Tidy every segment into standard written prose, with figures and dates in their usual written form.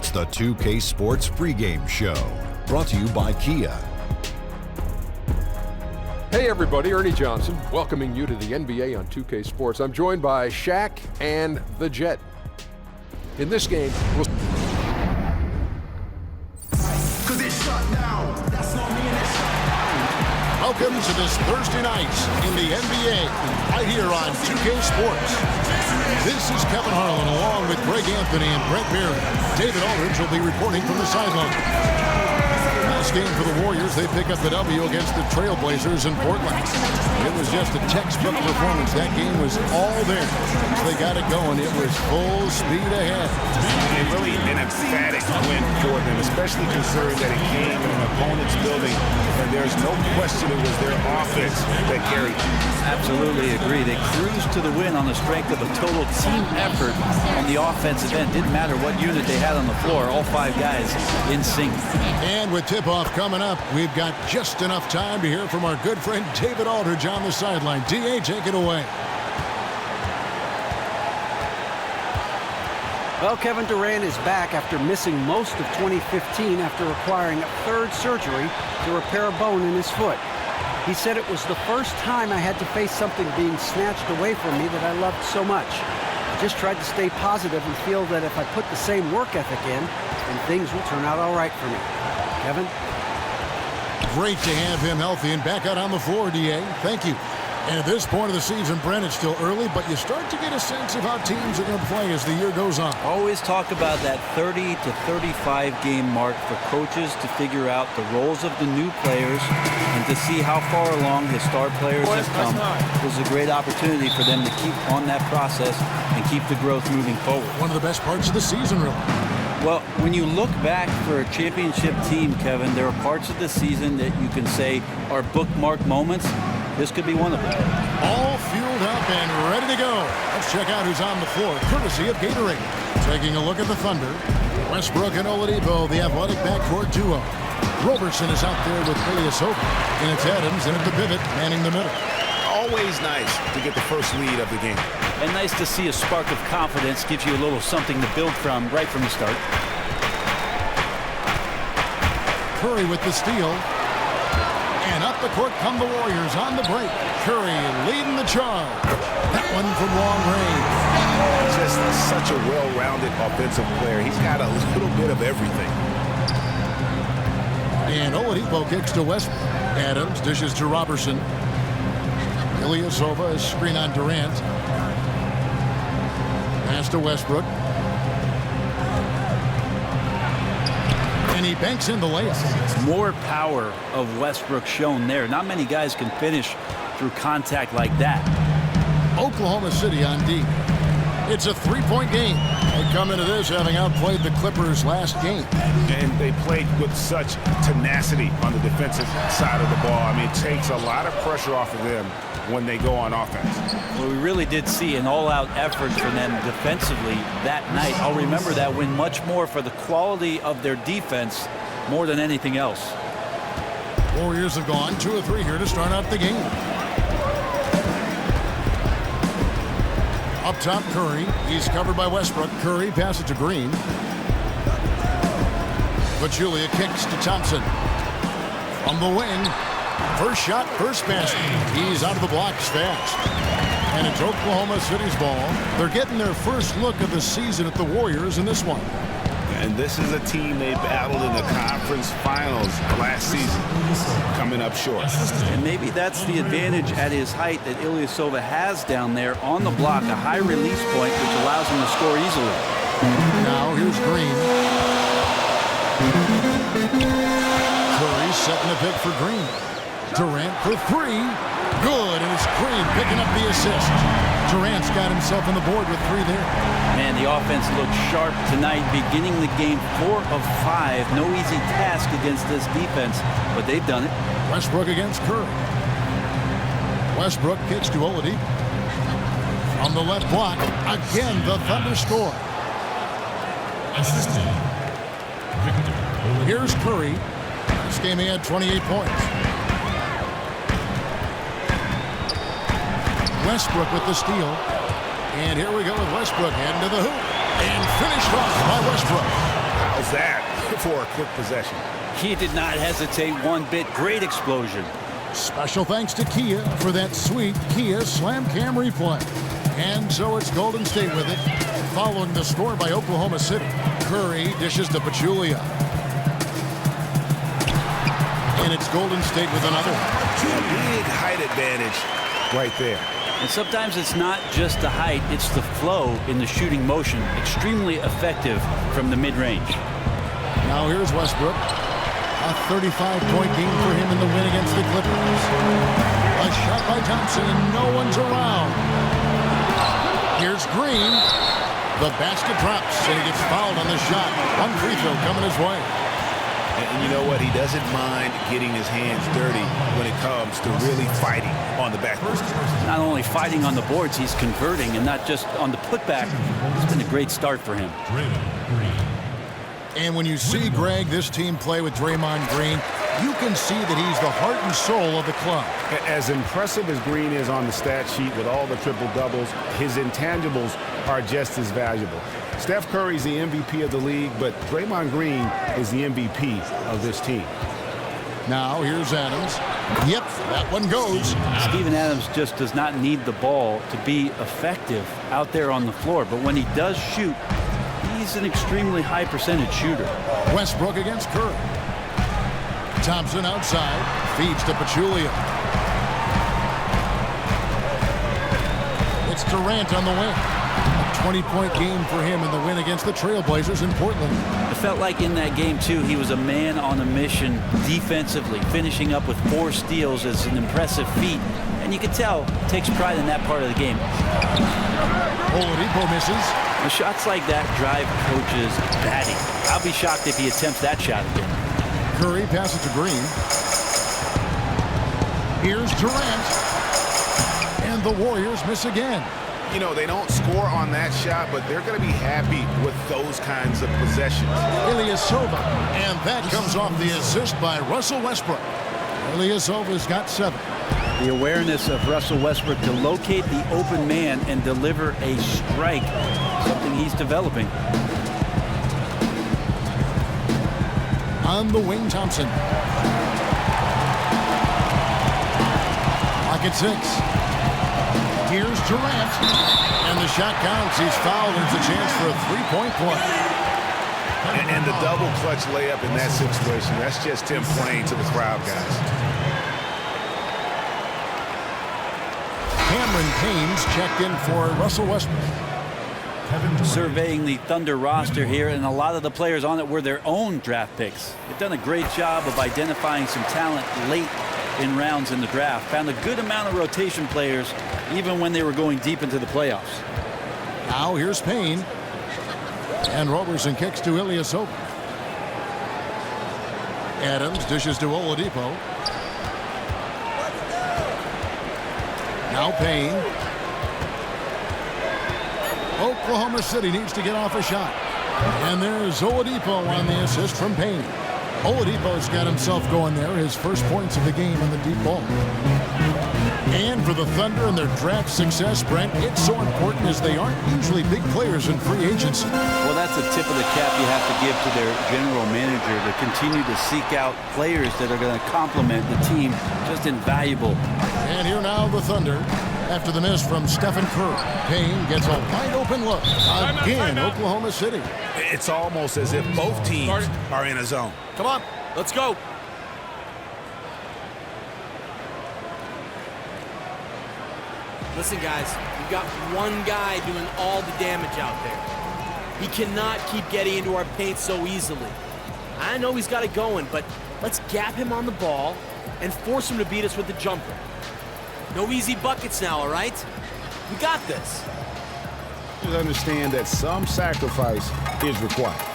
It's the 2K Sports pregame show, brought to you by Kia. Hey everybody, Ernie Johnson, welcoming you to the NBA on 2K Sports. I'm joined by Shaq and the Jet. In this game, Welcome to this Thursday night in the NBA, right here on 2K Sports. This is Kevin Harlan along with Greg Anthony and Brett Berry. David Aldridge will be reporting from the sideline. Last game for the Warriors, they pick up the W against the Trailblazers in Portland. It was just a textbook performance. That game was all there. Once they got it going, it was full speed ahead. And really an emphatic win for them, especially considering that it came in an opponent's building, and there's no question it was their offense that carried. Absolutely agree. They cruised to the win on the strength of a total team effort on the offensive end. Didn't matter what unit they had on the floor. All five guys in sync. And with tip-off coming up, we've got just enough time to hear from our good friend David Aldridge on the sideline. D.A., take it away. Well, Kevin Durant is back after missing most of 2015 after requiring a third surgery to repair a bone in his foot. He said it was the first time I had to face something being snatched away from me that I loved so much. I just tried to stay positive and feel that if I put the same work ethic in, then things will turn out all right for me. Kevin? Great to have him healthy and back out on the floor, D.A. Thank you. And at this point of the season, Brent, it's still early, but you start to get a sense of how teams are going to play as the year goes on. Always talk about that 30 to 35 game mark for coaches to figure out the roles of the new players and to see how far along his star players have come. This is a great opportunity for them to keep on that process and keep the growth moving forward. One of the best parts of the season, really. Well, when you look back for a championship team, Kevin, there are parts of the season that you can say are bookmark moments. This could be one of them. All fueled up and ready to go. Let's check out who's on the floor, courtesy of Gatorade. Taking a look at the Thunder. Westbrook and Oladipo, the athletic backcourt duo. Roberson is out there with Ilyasova. And it's Adams in at the pivot, manning the middle. Always nice to get the first lead of the game. And nice to see a spark of confidence. Gives you a little something to build from right from the start. Curry with the steal. And up the court come the Warriors on the break. Curry leading the charge. That one from long range. Just such a well-rounded offensive player. He's got a little bit of everything. And Oladipo kicks to Westbrook. Adams dishes to Robertson. Ilyasova, a screen on Durant. Pass to Westbrook. And he banks in the layup. More power of Westbrook shown there. Not many guys can finish through contact like that. Oklahoma City on D. It's a three-point game. They come into this having outplayed the Clippers last game. And they played with such tenacity on the defensive side of the ball. I mean, it takes a lot of pressure off of them when they go on offense. Well, we really did see an all-out effort from them defensively that night. I'll remember that win much more for the quality of their defense more than anything else. Warriors have gone 2 of 3 here to start out the game. Up top, Curry. He's covered by Westbrook. Curry passes to Green. Pachulia kicks to Thompson. From the wing. First shot, first basket. He's out of the blocks fast. And it's Oklahoma City's ball. They're getting their first look of the season at the Warriors in this one. And this is a team they battled in the conference finals last season, coming up short. And maybe that's the advantage at his height that Ilyasova has down there on the block, a high release point which allows him to score easily. Now here's Green. Curry setting the pick for Green. Durant for 3. Good, and it's Green picking up the assist. Durant's got himself on the board with 3 there. Man, the offense looked sharp tonight, beginning the game 4 of 5. No easy task against this defense, but they've done it. Westbrook against Curry. Westbrook kicks to Oladipo. On the left block, again the Thunder score. Here's Curry. This game he had 28 points. Westbrook with the steal. And here we go with Westbrook heading to the hoop. And finished off by Westbrook. for a quick possession. He did not hesitate one bit. Great explosion. Special thanks to Kia for that sweet Kia Slam Cam replay. And so it's Golden State with it, following the score by Oklahoma City. Curry dishes to Pachulia. And it's Golden State with another. A big height advantage right there. And sometimes it's not just the height, it's the flow in the shooting motion. Extremely effective from the mid-range. Now here's Westbrook. A 35-point game for him in the win against the Clippers. A shot by Thompson, and no one's around. Here's Green. The basket drops, and he gets fouled on the shot. One free throw coming his way. And you know what? He doesn't mind getting his hands dirty when it comes to really fighting on the backboard. Not only fighting on the boards, he's converting, and not just on the putback. It's been a great start for him. And when you see, Greg, this team play with Draymond Green, you can see that he's the heart and soul of the club. As impressive as Green is on the stat sheet with all the triple-doubles, his intangibles are just as valuable. Steph Curry's the MVP of the league, but Draymond Green is the MVP of this team. Now here's Adams. Yep, that one goes. Steven Adams just does not need the ball to be effective out there on the floor, but when he does shoot, he's an extremely high percentage shooter. Westbrook against Curry. Thompson outside, feeds to Pachulia. It's Durant on the wing. A 20-point game for him in the win against the Trailblazers in Portland. It felt like in that game, too, he was a man on a mission defensively, finishing up with 4 steals as an impressive feat. And you can tell, takes pride in that part of the game. Oladipo misses. The shots like that drive coaches batty. I'll be shocked if he attempts that shot again. Curry passes to Green. Here's Durant. And the Warriors miss again. You know, they don't score on that shot, but they're going to be happy with those kinds of possessions. Ilyasova. And that comes off the assist by Russell Westbrook. Ilyasova's got 7. The awareness of Russell Westbrook to locate the open man and deliver a strike, something he's developing. On the wing, Thompson. Clock at 6. Here's Durant. And the shot counts. He's fouled, and it's a chance for a 3-point play. And the double clutch layup in that situation, that's just him playing to the crowd, guys. Cameron Payne's checked in for Russell Westbrook. Surveying the Thunder roster here, and a lot of the players on it were their own draft picks. They've done a great job of identifying some talent late in rounds in the draft. Found a good amount of rotation players even when they were going deep into the playoffs. Now here's Payne. And Roberson kicks to Ilyasova. Adams dishes to Oladipo. Now Payne. Oklahoma City needs to get off a shot. And there's Oladipo on the assist from Payne. Oladipo's got himself going there, his first points of the game on the deep ball. And for the Thunder and their draft success, Brent, it's so important as they aren't usually big players in free agency. Well, that's a tip of the cap you have to give to their general manager to continue to seek out players that are going to complement the team. Just invaluable. And here now the Thunder. After the miss from Stephen Curry, Payne gets a wide open look. Again, Oklahoma City. It's almost as if both teams are in a zone. Come on, let's go. Listen, guys, we've got one guy doing all the damage out there. He cannot keep getting into our paint so easily. I know he's got it going, but let's gap him on the ball and force him to beat us with the jumper. No easy buckets now, all right? We got this. You understand that some sacrifice is required.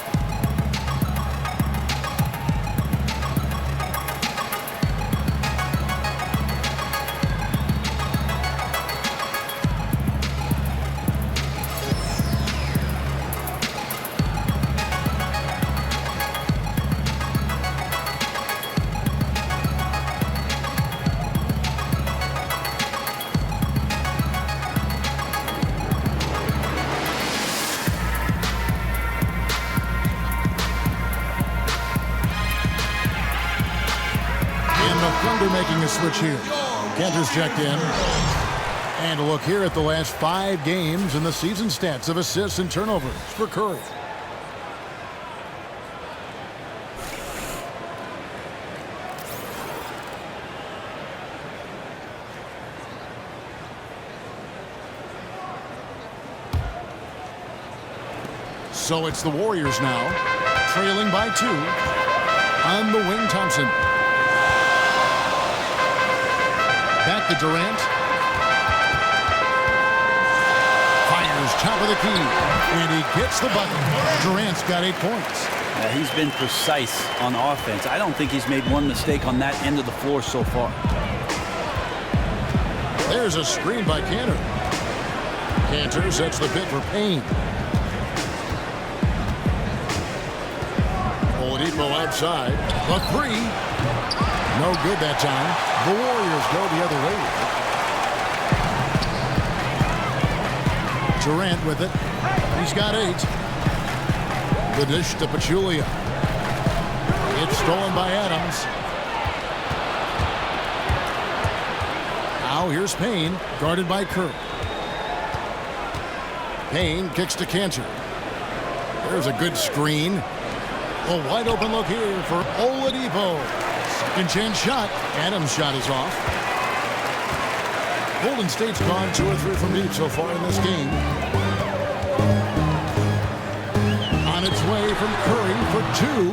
the Thunder making a switch here. Kanter's checked in. And a look here at the last 5 games and the season stats of assists and turnovers for Curry. So it's the Warriors now, trailing by 2. On the wing, Thompson. Back to Durant. Fires top of the key, and he gets the bucket. Durant's got 8 points. He's been precise on offense. I don't think he's made one mistake on that end of the floor so far. There's a screen by Kanter. Kanter sets the pick for Payne. Oladipo outside. The 3. No good that time. The Warriors go the other way. Durant with it. He's got 8. The dish to Pachulia. It's stolen by Adams. Now here's Payne, guarded by Curry. Payne kicks to Kanter. There's a good screen. A wide open look here for Oladipo. Second chance shot. Adams' shot is off. Golden State's gone 2 or 3 from deep so far in this game. On its way from Curry for 2.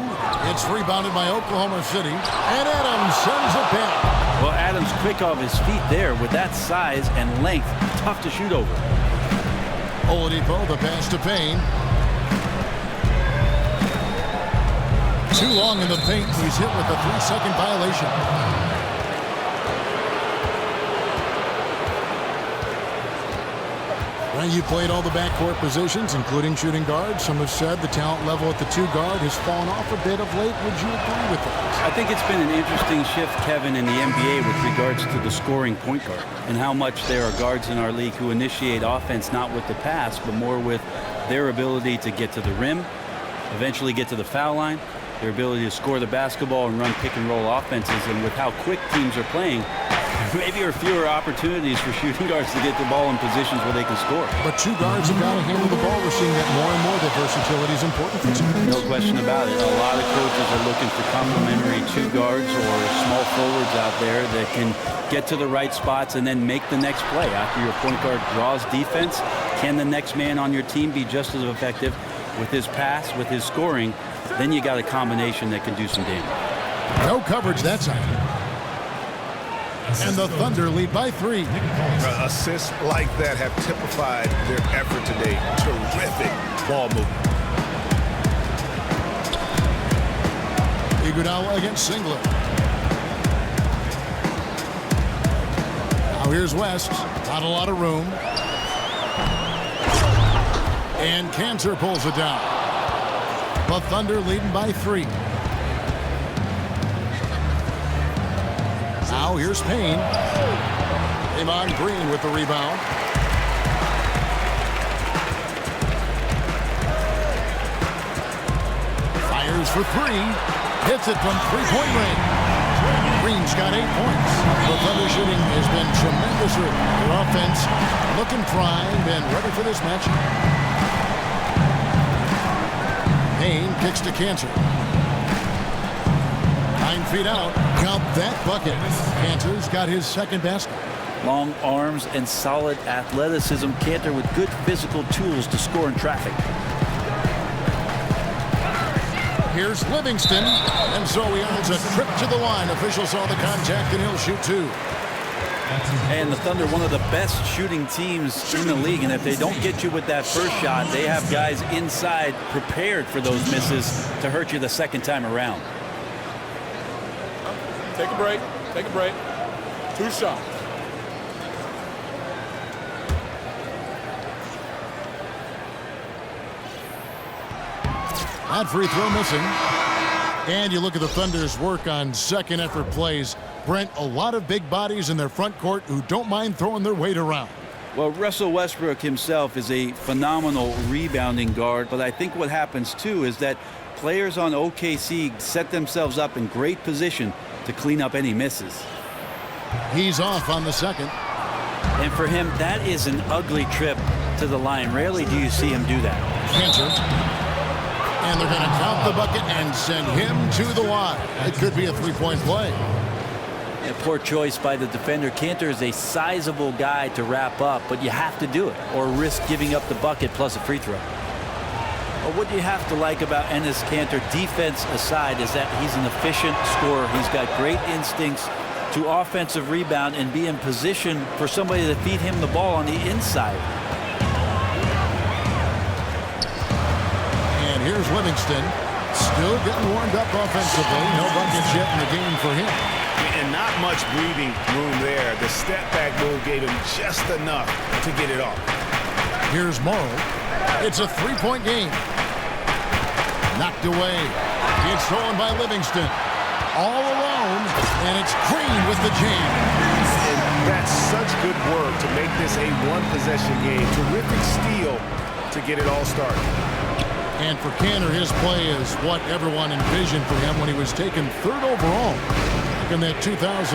It's rebounded by Oklahoma City. And Adams sends it back. Well, Adams quick off his feet there with that size and length. Tough to shoot over. Oladipo, the pass to Payne. Too long in the paint. He's hit with a 3-second violation. Now, you played all the backcourt positions, including shooting guard. Some have said the talent level at the 2 guard has fallen off a bit of late. Would you agree with that? I think it's been an interesting shift, Kevin, in the NBA with regards to the scoring point guard and how much there are guards in our league who initiate offense not with the pass, but more with their ability to get to the rim, eventually get to the foul line, their ability to score the basketball and run pick-and-roll offenses. And with how quick teams are playing, maybe there are fewer opportunities for shooting guards to get the ball in positions where they can score. But 2 guards have got to handle the ball. We're seeing that more and more, that versatility is important for teams. No question about it. A lot of coaches are looking for complementary 2 guards or small forwards out there that can get to the right spots and then make the next play. After your point guard draws defense, can the next man on your team be just as effective with his pass, with his scoring? Then you got a combination that can do some damage. No coverage that time. And the Thunder lead by 3. Assists like that have typified their effort today. Terrific ball movement. Iguodala against Singler. Now here's West. Not a lot of room. And Kanter pulls it down. The Thunder leading by 3. Now here's Payne. Draymond Green with the rebound. Fires for 3. Hits it from 3-point range. Green's got 8 points. The Thunder shooting has been tremendous. Their offense looking primed and ready for this matchup. Payne kicks to Kanter. 9 feet out. Count that bucket. Kanter's got his second basket. Long arms and solid athleticism. Kanter with good physical tools to score in traffic. Here's Livingston. And so he earns a trip to the line. Officials saw the contact and he'll shoot 2. And the Thunder, one of the best shooting teams in the league. And if they don't get you with that first shot, they have guys inside prepared for those misses to hurt you the second time around. Take a break. Take a break. 2 shots. That free throw missing. And you look at the Thunder's work on second effort plays. Brent, a lot of big bodies in their front court who don't mind throwing their weight around. Well, Russell Westbrook himself is a phenomenal rebounding guard, but I think what happens too is that players on OKC set themselves up in great position to clean up any misses. He's off on the second. And for him, that is an ugly trip to the line. Rarely do you see him do that. Cantor. And they're going to count the bucket and send him to the line. It could be a three-point play. A poor choice by the defender. Cantor is a sizable guy to wrap up, but you have to do it or risk giving up the bucket plus a free throw. But what you have to like about Enes Kanter, defense aside, is that he's an efficient scorer. He's got great instincts to offensive rebound and be in position for somebody to feed him the ball on the inside. And here's Livingston, still getting warmed up offensively. No buckets yet in the game for him. And not much breathing room there. The step-back move gave him just enough to get it off. Here's Morrow. It's a three-point game. Knocked away. It's stolen by Livingston. All alone, and it's Green with the jam. And that's such good work to make this a one-possession game. Terrific steal to get it all started. And for Kanter, his play is what everyone envisioned for him when he was taken 3rd overall in that 2011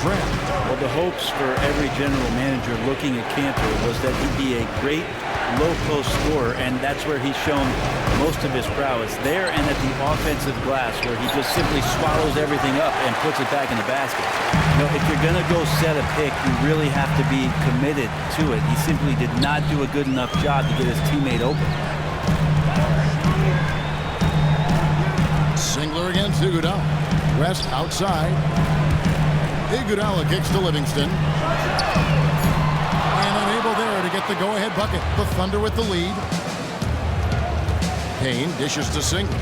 draft. Well, the hopes for every general manager looking at Kanter was that he'd be a great low-post scorer, and that's where he's shown most of his prowess. There and at the offensive glass, where he just simply swallows everything up and puts it back in the basket. You know, if you're going to go set a pick, you really have to be committed to it. He simply did not do a good enough job to get his teammate open. Singler against Iguodala. West outside. Iguodala kicks to Livingston. And unable there to get the go-ahead bucket. The Thunder with the lead. Payne dishes to Singler.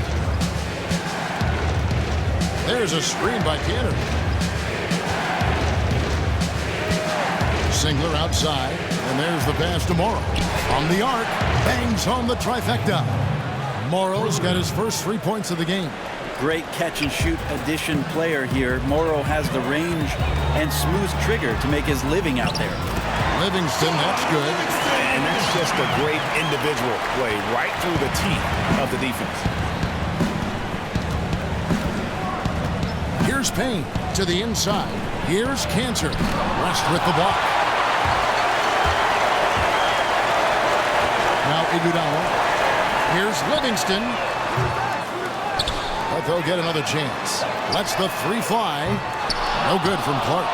There's a screen by Kanter. Singler outside. And there's the pass to Morrow. On the arc. Bangs home the trifecta. Morrow's got his first 3 points of the game. Great catch-and-shoot addition player here. Morrow has the range and smooth trigger to make his living out there. Livingston, that's good. And that's just a great individual play right through the teeth of the defense. Here's Payne to the inside. Here's Kanter. West with the block. Now Iguodala. Here's Livingston. But they'll get another chance. Lets the three fly. No good from Clark.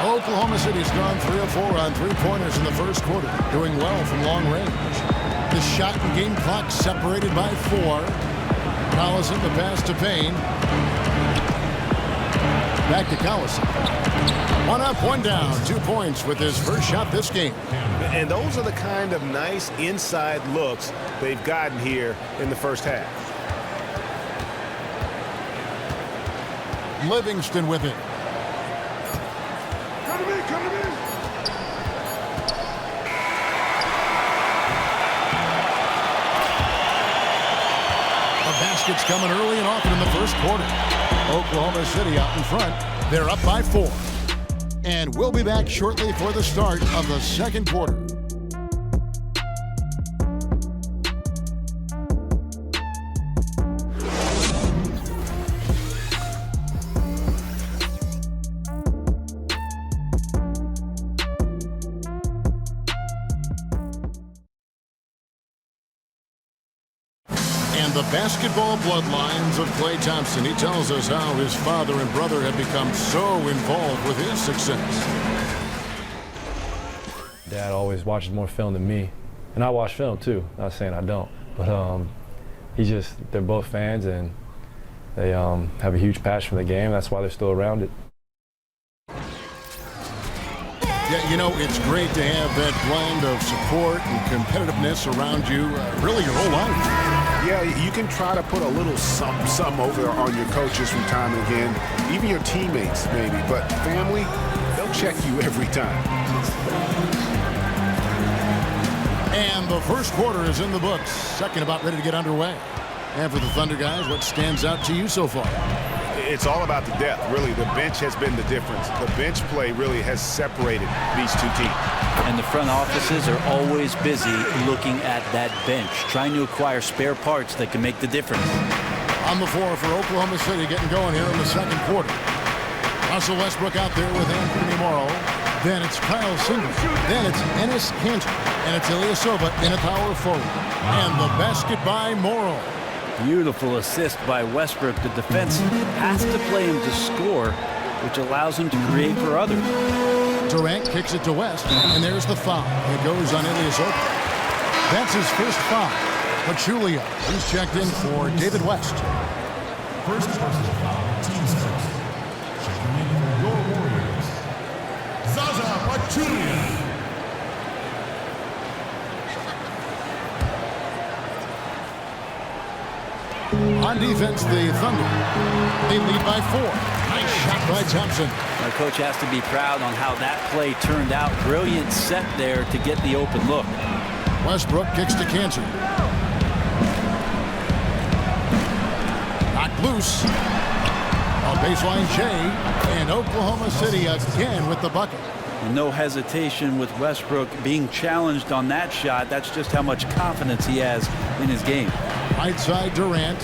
Oklahoma City's gone 3 of 4 on three-pointers in the first quarter. Doing well from long range. The shot and game clock separated by 4. Collison, the pass to Payne. Back to Collison. 1 up, 1 down. 2 points with his first shot this game. And those are the kind of nice inside looks they've gotten here in the first half. Livingston with it. Come to me, come to me. The basket's coming early and often in the first quarter. Oklahoma City out in front. They're up by 4. And we'll be back shortly for the start of the second quarter. The basketball bloodlines of Klay Thompson. He tells us how his father and brother have become so involved with his success. Dad always watches more film than me. And I watch film too, not saying I don't. But they're both fans and they have a huge passion for the game. That's why they're still around it. Yeah, you know, it's great to have that blend of support and competitiveness around you really your whole life. Yeah, you can try to put a little something over on your coaches from time and again, even your teammates maybe, but family, they'll check you every time. And the first quarter is in the books. Second about ready to get underway. And for the Thunder guys, what stands out to you so far? It's all about the depth, really. The bench has been the difference. The bench play really has separated these two teams. And the front offices are always busy looking at that bench, trying to acquire spare parts that can make the difference. On the floor for Oklahoma City, getting going here in the second quarter. Russell Westbrook out there with Anthony Morrow. Then it's Kyle Singleton. Then it's Enes Kanter. And it's Ilyasova in a power forward. And the basket by Morrow. Beautiful assist by Westbrook. The defense has to play him to score, which allows him to create for others. Durant kicks it to West, and there's the foul. It goes on Ilyasova. That's his first foul. Pachulia, he's checked in for David West. First personal foul, team six. Checking in for your Warriors, Zaza Pachulia. On defense, the Thunder. They lead by 4. Nice shot by Thompson. Our coach has to be proud on how that play turned out. Brilliant set there to get the open look. Westbrook kicks to Kanter. Knocked loose. On baseline, Jay. And Oklahoma City again with the bucket. No hesitation with Westbrook being challenged on that shot. That's just how much confidence he has in his game. Right side, Durant.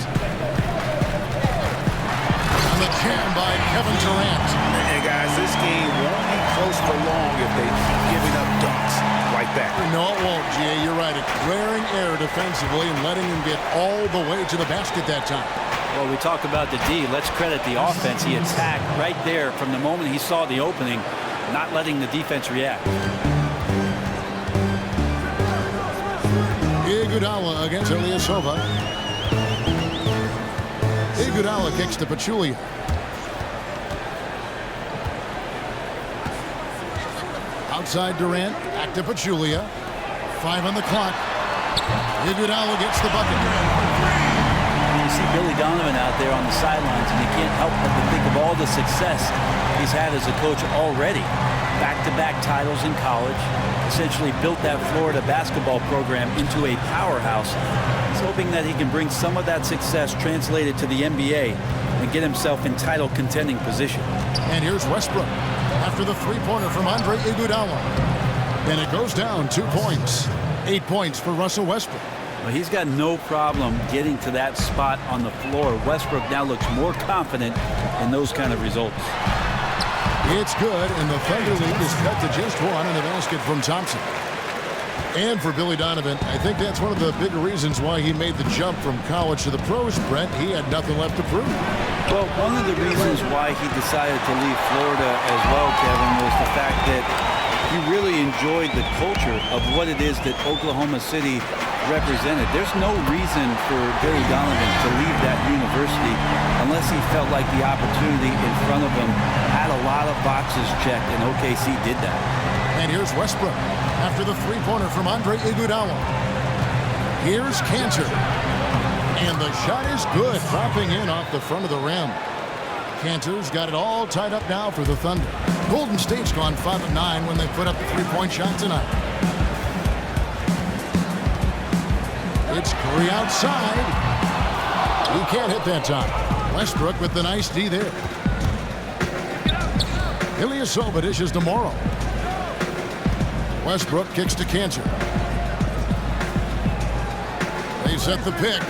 And the jam by Kevin Durant. And guys, this game won't be close for long if they keep giving up dunks like that. No, it won't, Jay. You're right. A glaring error defensively and letting him get all the way to the basket that time. Well, we talk about the D. Let's credit the offense. He attacked right there from the moment he saw the opening, not letting the defense react. Iguodala against Ilyasova. Iguodala kicks to Pachulia. Outside Durant, back to Pachulia. 5 on the clock. Iguodala gets the bucket. You see Billy Donovan out there on the sidelines, and you can't help but to think of all the success he's had as a coach already. Back-to-back titles in college, essentially built that Florida basketball program into a powerhouse. He's hoping that he can bring some of that success translated to the NBA and get himself in title contending position. And here's Westbrook after the three-pointer from Andre Iguodala. And it goes down 2 points. 8 points for Russell Westbrook. Well, he's got no problem getting to that spot on the floor. Westbrook now looks more confident in those kind of results. It's good, and the Thunder lead is cut to just 1 in the basket from Thompson. And for Billy Donovan, I think that's one of the bigger reasons why he made the jump from college to the pros, Brent. He had nothing left to prove. Well, one of the reasons why he decided to leave Florida as well, Kevin, was the fact that he really enjoyed the culture of what it is that Oklahoma City represented. There's no reason for Billy Donovan to leave that university unless he felt like the opportunity in front of him had a lot of boxes checked, and OKC did that. And here's Westbrook after the three-pointer from Andre Iguodala. Here's Kanter. And the shot is good, dropping in off the front of the rim. Kanter's got it all tied up now for the Thunder. Golden State's gone 5 of 9 when they put up the three-point shot tonight. It's Curry outside. He can't hit that time. Westbrook with the nice D there. Ilyasova dishes to Morrow. Westbrook kicks to Kanter. They set the pick.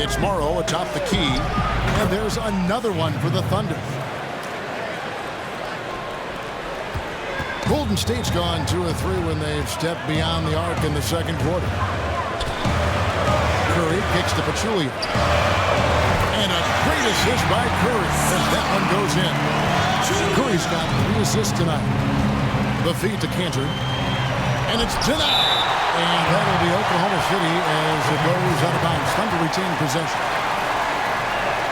It's Morrow atop the key. And there's another one for the Thunder. Golden State's gone 2 of 3 when they've stepped beyond the arc in the second quarter. Curry kicks to Pachulia. And a great assist by Curry as that one goes in. Curry's got 3 assists tonight. The feed to Kanter. And it's denied. And that'll be Oklahoma City as it goes out of bounds. Thunder retain possession.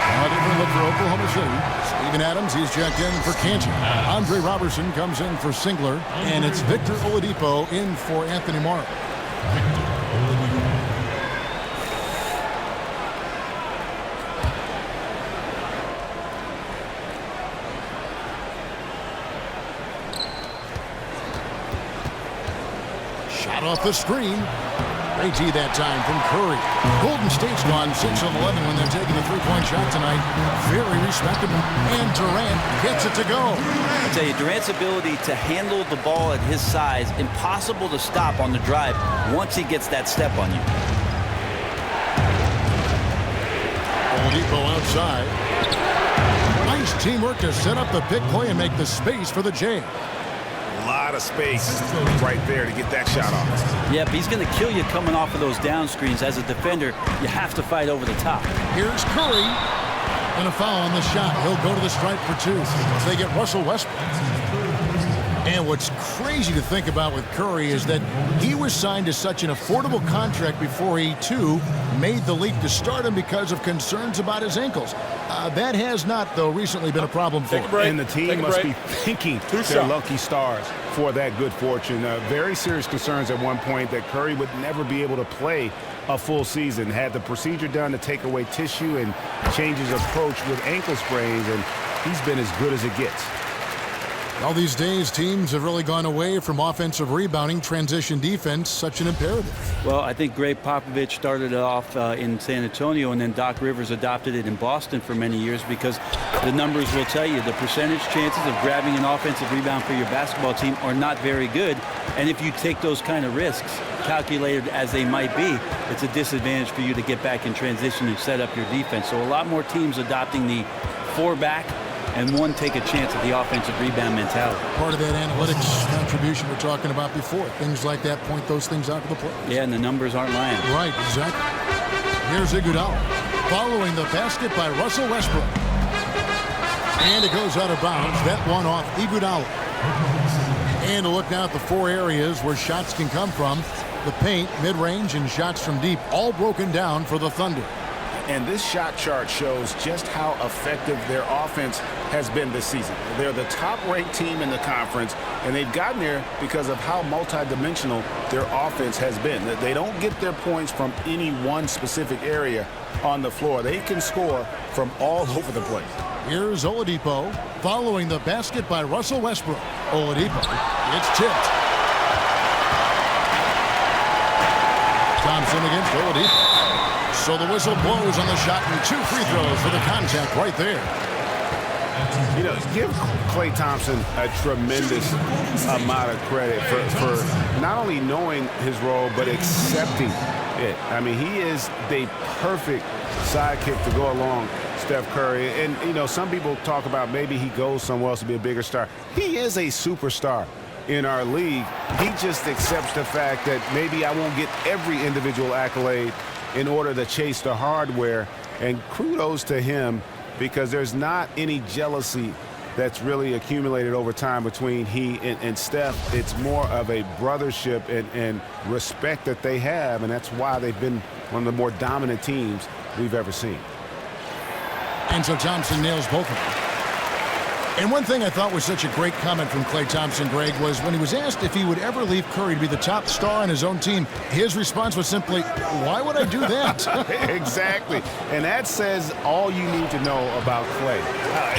A different look for Oklahoma City. Steven Adams, he's checked in for Kanter. Andre Robertson comes in for Singler. And it's Victor Oladipo in for Anthony Morrow. Shot off the screen. Great D that time from Curry. Golden State's gone 6 of 11 when they're taking a three-point shot tonight. Very respectable. And Durant gets it to go. I tell you, Durant's ability to handle the ball at his size, impossible to stop on the drive once he gets that step on you. Oladipo outside. Nice Nice teamwork to set up the pick play and make the space for the Jay. A lot of space right there to get that shot off. Yeah, but he's going to kill you coming off of those down screens. As a defender, you have to fight over the top. Here's Curry. And a foul on the shot. He'll go to the stripe for 2. They get Russell Westbrook. And what's crazy to think about with Curry is that he was signed to such an affordable contract before he, too, made the leap to stardom because of concerns about his ankles. That has not, though, recently been a problem for him. And the team must be thinking they're lucky stars for that good fortune. Very serious concerns at one point that Curry would never be able to play a full season. Had the procedure done to take away tissue and change his approach with ankle sprains, and he's been as good as it gets. All these days, teams have really gone away from offensive rebounding, transition defense, such an imperative. Well, I think Greg Popovich started it off in San Antonio, and then Doc Rivers adopted it in Boston for many years because the numbers will tell you the percentage chances of grabbing an offensive rebound for your basketball team are not very good. And if you take those kind of risks, calculated as they might be, it's a disadvantage for you to get back in transition and set up your defense. So a lot more teams adopting the 4-back and 1 take a chance at the offensive rebound mentality. Part of that analytics contribution we're talking about before. Things like that point those things out to the play. Yeah, and the numbers aren't lying. Right, exactly. Here's Iguodala following the basket by Russell Westbrook. And it goes out of bounds. That one off Iguodala. And to look now at the 4 areas where shots can come from. The paint, mid-range, and shots from deep, all broken down for the Thunder. And this shot chart shows just how effective their offense has been this season. They're the top-ranked team in the conference, and they've gotten there because of how multidimensional their offense has been. They don't get their points from any one specific area on the floor. They can score from all over the place. Here's Oladipo following the basket by Russell Westbrook. Oladipo, it's tipped. Thompson against Oladipo. So the whistle blows on the shot and 2 free throws for the contact right there. You know, give Klay Thompson a tremendous amount of credit for not only knowing his role, but accepting it. I mean, he is the perfect sidekick to go along Steph Curry. And, you know, some people talk about maybe he goes somewhere else to be a bigger star. He is a superstar in our league. He just accepts the fact that maybe I won't get every individual accolade in order to chase the hardware, and kudos to him because there's not any jealousy that's really accumulated over time between he and Steph. It's more of a brothership and respect that they have, and that's why they've been one of the more dominant teams we've ever seen. And so Thompson nails both of them. And one thing I thought was such a great comment from Klay Thompson, Greg, was when he was asked if he would ever leave Curry to be the top star on his own team, his response was simply, why would I do that? Exactly. And that says all you need to know about Klay.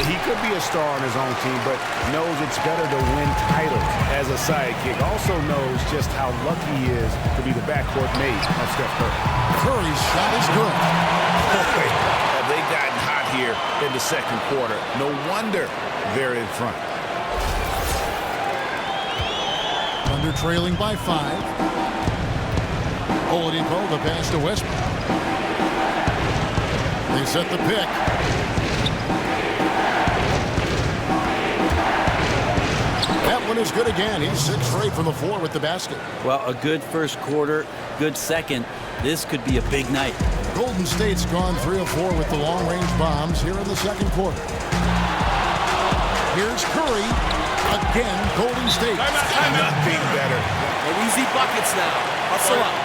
He could be a star on his own team, but knows it's better to win titles as a sidekick. Also knows just how lucky he is to be the backcourt mate of Steph Curry. Curry's shot is good. Have they gotten hot here in the second quarter? No wonder they're in front. Thunder trailing by 5. Oladipo, the pass to Westbrook. They set the pick. That one is good again. He's 6 for 8 from the floor with the basket. Well, a good first quarter, good second. This could be a big night. Golden State's gone 3 of 4 with the long-range bombs here in the second quarter. Here's Curry. Again, Golden State. Nothing better. No easy buckets now. Hustle up.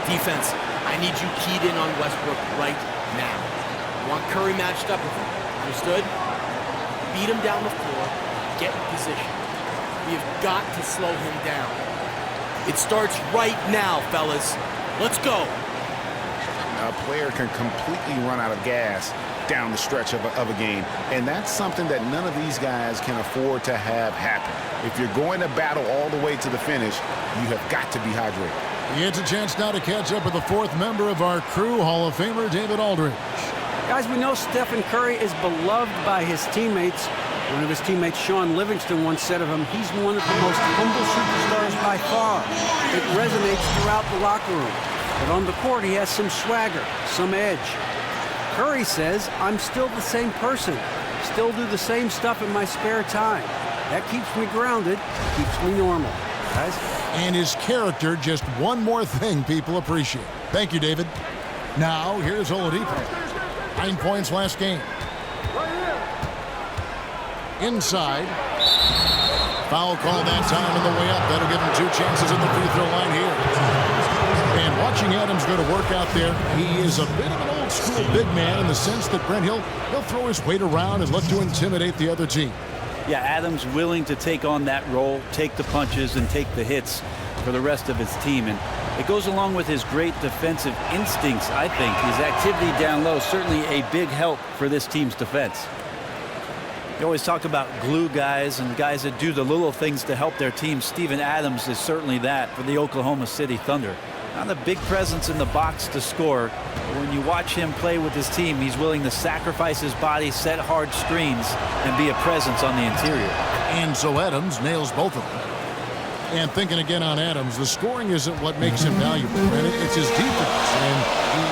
Defense, I need you keyed in on Westbrook right now. I want Curry matched up with him. Understood? Beat him down the floor. Get in position. We have got to slow him down. It starts right now, fellas. Let's go. A player can completely run out of gas down the stretch of a game, and that's something that none of these guys can afford to have happen. If you're going to battle all the way to the finish, you have got to be hydrated. He gets a chance now to catch up with the 4th member of our crew, Hall of Famer David Aldridge. Guys, we know Stephen Curry is beloved by his teammates, One of his teammates, Sean Livingston, once said of him, he's one of the most humble superstars by far. It resonates throughout the locker room. But on the court, he has some swagger, some edge. Curry says, I'm still the same person. Still do the same stuff in my spare time. That keeps me grounded, keeps me normal. Guys? And his character, just one more thing people appreciate. Thank you, David. Now, here's Oladipo. 9 points last game. Inside. Foul call that time on the way up. That'll give him 2 chances at the free throw line here. And watching Adams go to work out there, he is a bit of an old school big man in the sense that, Brent, he'll throw his weight around and look to intimidate the other team. Yeah, Adams willing to take on that role, take the punches and take the hits for the rest of his team. And it goes along with his great defensive instincts, I think. His activity down low, certainly a big help for this team's defense. You always talk about glue guys and guys that do the little things to help their team. Steven Adams is certainly that for the Oklahoma City Thunder. Not a big presence in the box to score. But when you watch him play with his team, he's willing to sacrifice his body, set hard screens, and be a presence on the interior. And so Adams nails both of them. And thinking again on Adams, the scoring isn't what makes him valuable. And it's his defense. And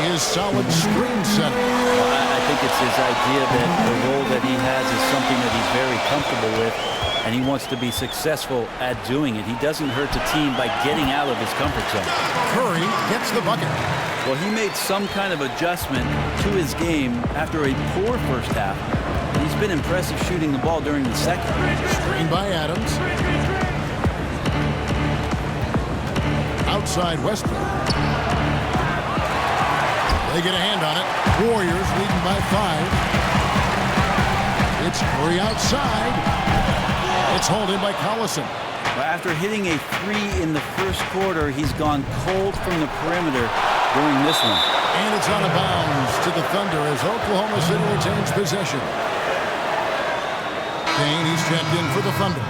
he is solid screen setter. I think it's his idea that the role that he has is something that he's very comfortable with, and he wants to be successful at doing it. He doesn't hurt the team by getting out of his comfort zone. Curry gets the bucket. Well, he made some kind of adjustment to his game after a poor first half. He's been impressive shooting the ball during the second. Screen by Adams. Outside Westbrook. They get a hand on it. Warriors leading by 5. It's Curry outside. It's hauled in by Collison. After hitting a 3 in the first quarter, he's gone cold from the perimeter during this one. And it's out of bounds to the Thunder as Oklahoma City retains possession. Kane, he's checked in for the Thunder.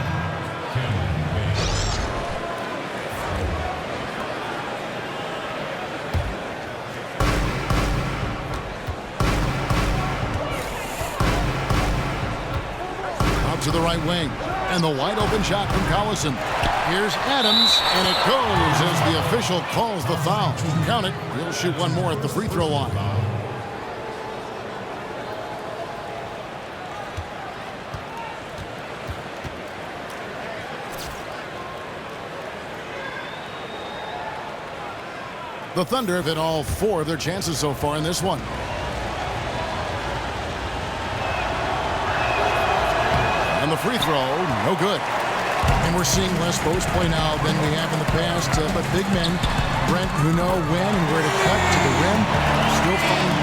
To the right wing, and the wide open shot from Collison. Here's Adams, and it goes as the official calls the foul. Count it. He'll shoot one more at the free throw line. The Thunder have hit all 4 of their chances so far in this one. And the free throw, no good. And we're seeing less post play now than we have in the past. But big men, Brent, who know when and where to cut to the rim, still finding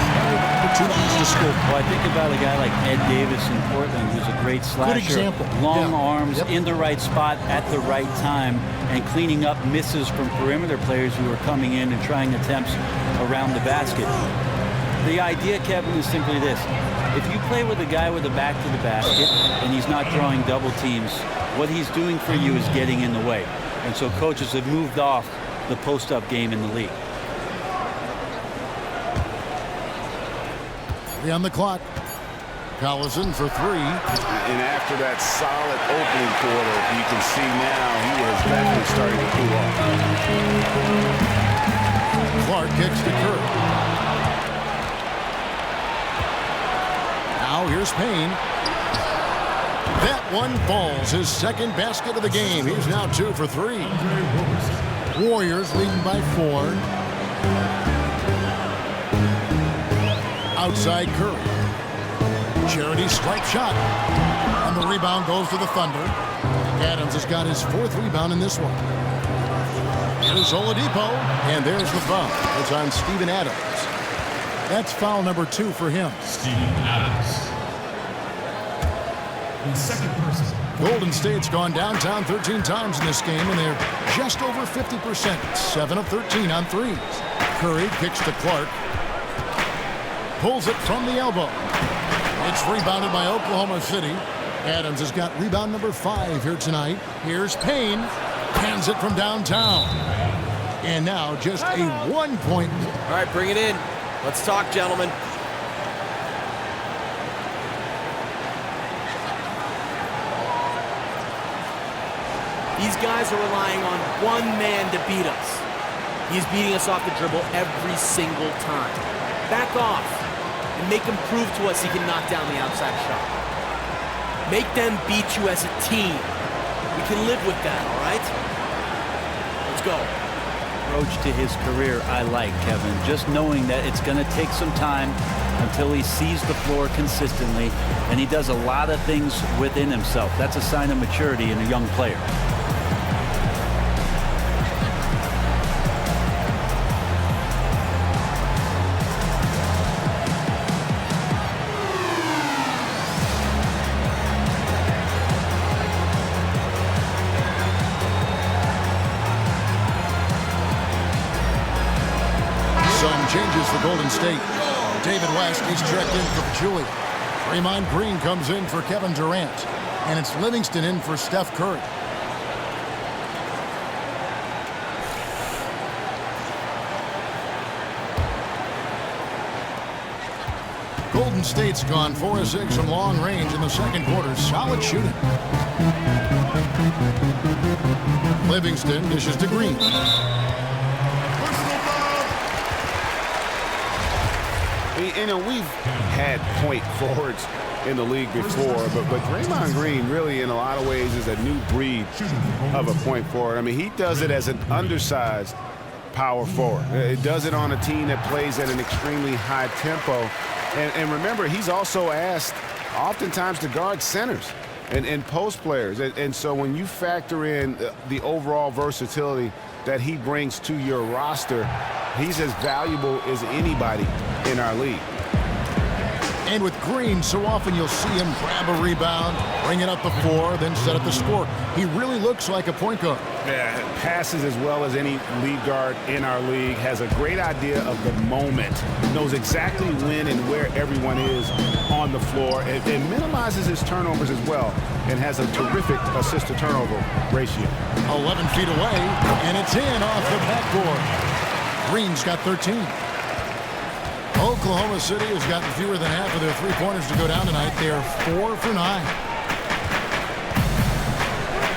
opportunities to score. Well, I think about a guy like Ed Davis in Portland, who's a great slasher. Good example. Long arms, in the right spot at the right time, and cleaning up misses from perimeter players who are coming in and trying attempts around the basket. The idea, Kevin, is simply this. If you play with a guy with a back to the basket and he's not drawing double teams, what he's doing for you is getting in the way. And so coaches have moved off the post-up game in the league. 3 on the clock. Collison for 3. And after that solid opening quarter, you can see now he is definitely starting to cool off. Clark kicks to Curry. Now here's Payne. That one falls. His second basket of the game. He's now 2 for 3. Warriors leading by 4. Outside Curry. Charity strike shot. And the rebound goes to the Thunder. Adams has got his 4th rebound in this one. Here's Oladipo. And there's the foul. It's on Steven Adams. That's foul number 2 for him. Steven Adams. The second person. Golden State's gone downtown 13 times in this game, and they're just over 50%. 7 of 13 on threes. Curry kicks to Clark. Pulls it from the elbow. It's rebounded by Oklahoma City. Adams has got rebound number 5 here tonight. Here's Payne. Hands it from downtown. And now just a 1-point. All right, bring it in. Let's talk, gentlemen. These guys are relying on one man to beat us. He's beating us off the dribble every single time. Back off and make him prove to us he can knock down the outside shot. Make them beat you as a team. We can live with that, all right? Let's go. Approach to his career I like, Kevin. Just knowing that it's going to take some time until he sees the floor consistently, and he does a lot of things within himself. That's a sign of maturity in a young player. Changes for Golden State. David West is checked in for Chewy. Draymond Green comes in for Kevin Durant. And it's Livingston in for Steph Curry. Golden State's gone 4 of 6 from long range in the second quarter. Solid shooting. Livingston dishes to Green. You know, we've had point forwards in the league before, but Draymond Green really in a lot of ways is a new breed of a point forward. I mean, he does it as an undersized power forward. It does it on a team that plays at an extremely high tempo. And remember, he's also asked oftentimes to guard centers and post players. And so when you factor in the overall versatility that he brings to your roster, he's as valuable as anybody in our league. And with Green, so often you'll see him grab a rebound, bring it up the floor, then set up the score. He really looks like a point guard. Yeah, passes as well as any lead guard in our league, has a great idea of the moment, knows exactly when and where everyone is on the floor, and minimizes his turnovers as well, and has a terrific assist-to-turnover ratio. 11 feet away, and it's in off the backboard. Green's got 13. Oklahoma City has gotten fewer than half of their three-pointers to go down tonight. They are 4 for 9.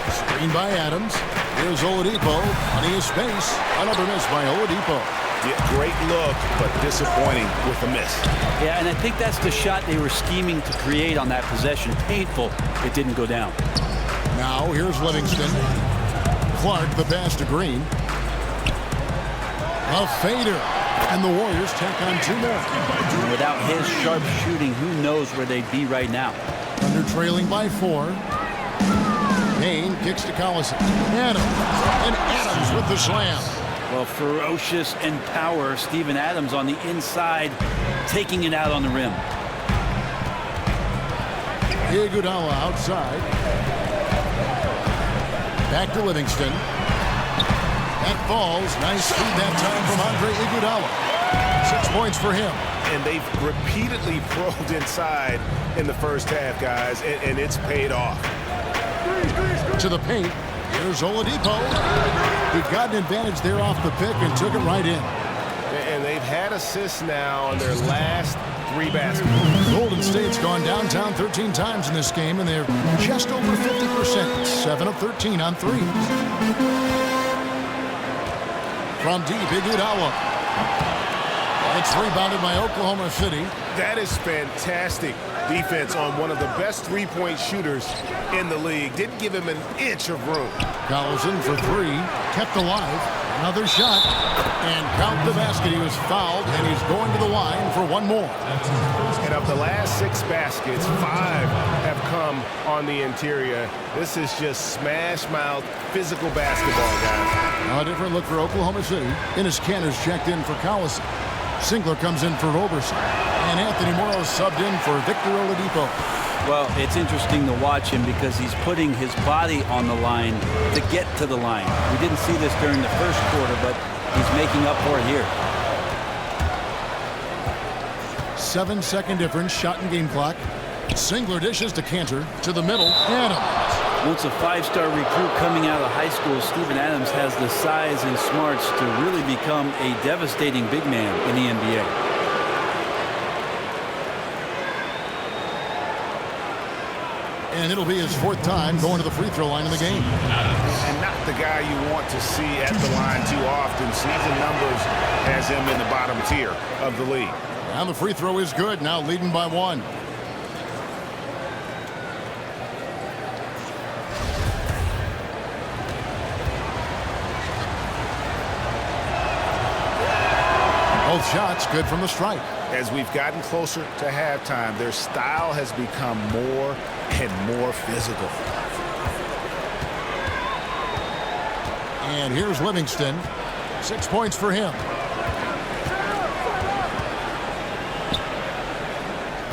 Screen by Adams. Here's Oladipo. Plenty of space. Another miss by Oladipo. Yeah, great look, but disappointing with the miss. Yeah, and I think that's the shot they were scheming to create on that possession. Painful it didn't go down. Now here's Livingston. Clark, the pass to Green. A fader. And the Warriors take on 2 more. And without his sharp shooting, who knows where they'd be right now. Under trailing by 4. Payne kicks to Collison. Adams. And Adams with the slam. Well, ferocious and power. Steven Adams on the inside, taking it out on the rim. Iguodala outside. Back to Livingston. That falls. Nice feed that time from Andre Iguodala. 6 points for him. And they've repeatedly probed inside in the first half, guys, and it's paid off. To the paint. Here's Oladipo. He got an advantage there off the pick and took it right in. And they've had assists now on their last 3 baskets. Golden State's gone downtown 13 times in this game, and they're just over 50%. 7 of 13 on 3. From deep, Iguodala. It's rebounded by Oklahoma City. That is fantastic defense on one of the best three-point shooters in the league. Didn't give him an inch of room. Collison for 3. Kept alive. Another shot. And count the basket. He was fouled, and he's going to the line for 1 more. And of the last 6 baskets, 5 have come on the interior. This is just smash-mouth, physical basketball, guys. A different look for Oklahoma City. Enes Kanter's checked in for Collison. Singler comes in for Roberson. And Anthony Morrow subbed in for Victor Oladipo. Well, it's interesting to watch him because he's putting his body on the line to get to the line. We didn't see this during the first quarter, but he's making up for it here. 7-second difference, shot and game clock. Singler dishes to Kanter, to the middle, Adams. Once a 5-star recruit coming out of high school, Steven Adams has the size and smarts to really become a devastating big man in the NBA. And it'll be his 4th time going to the free throw line in the game. And not the guy you want to see at the line too often. Season numbers has him in the bottom tier of the league. And the free throw is good, now leading by 1. Both shots good from the stripe. As we've gotten closer to halftime, their style has become more and more physical. And here's Livingston. 6 points for him.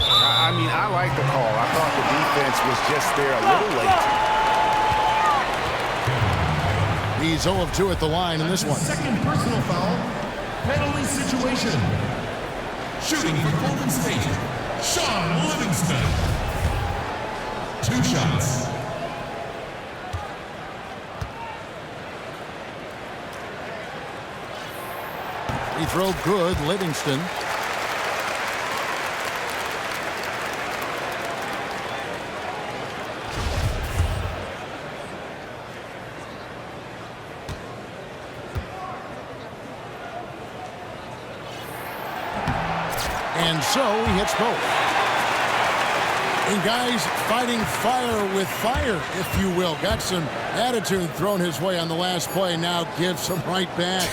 I mean, I like the call. I thought the defense was just there a little late. He's 0 of 2 at the line in this one. Second personal foul. Penalty situation. Shooting for Golden State, Sean Livingston. 2 shots. Free throw good, Livingston. And so he hits both. And guys fighting fire with fire, if you will. Got some attitude thrown his way on the last play. Now gives him right back.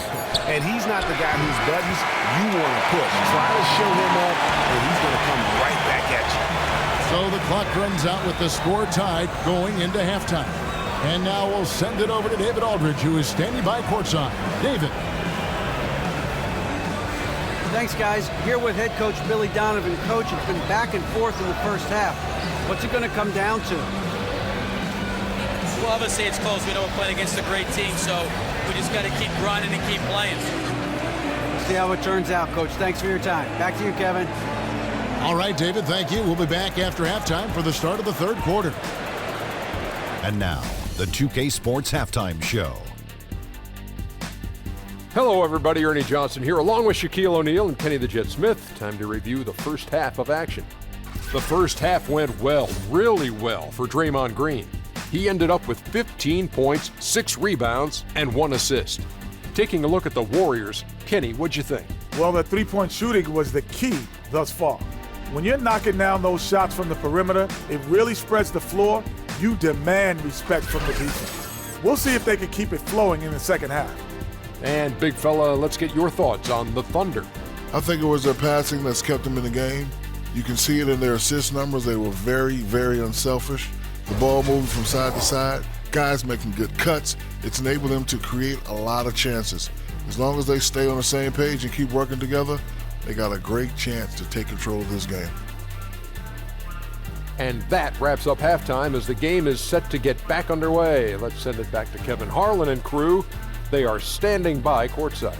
And he's not the guy whose buttons you want to push. Try to show him up, and he's going to come right back at you. So the clock runs out with the score tied going into halftime. And now we'll send it over to David Aldridge, who is standing by courtside. David. Thanks, guys. Here with head coach Billy Donovan. Coach, it's been back and forth in the first half. What's it going to come down to? Well, obviously it's close. We know we're playing against a great team, so we just got to keep grinding and keep playing. See how it turns out, Coach. Thanks for your time. Back to you, Kevin. All right, David, thank you. We'll be back after halftime for the start of the 3rd quarter. And now, the 2K Sports Halftime Show. Hello, everybody. Ernie Johnson here, along with Shaquille O'Neal and Kenny the Jet Smith. Time to review the first half of action. The first half went well, really well, for Draymond Green. He ended up with 15 points, 6 rebounds, and 1 assist. Taking a look at the Warriors, Kenny, what'd you think? Well, the three-point shooting was the key thus far. When you're knocking down those shots from the perimeter, it really spreads the floor. You demand respect from the defense. We'll see if they can keep it flowing in the second half. And big fella, let's get your thoughts on the Thunder. I think it was their passing that's kept them in the game. You can see it in their assist numbers. They were very, very unselfish. The ball moving from side to side, guys making good cuts. It's enabled them to create a lot of chances. As long as they stay on the same page and keep working together, they got a great chance to take control of this game. And that wraps up halftime as the game is set to get back underway. Let's send it back to Kevin Harlan and crew. They are standing by courtside.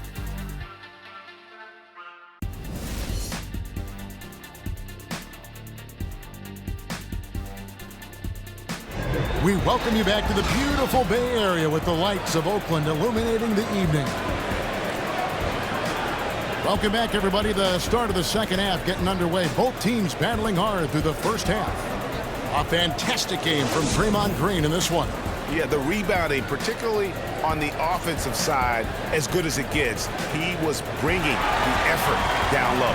We welcome you back to the beautiful Bay Area with the lights of Oakland illuminating the evening. Welcome back, everybody. The start of the second half getting underway. Both teams battling hard through the first half. A fantastic game from Draymond Green in this one. Yeah, the rebounding, particularly on the offensive side, as good as it gets. He was bringing the effort down low.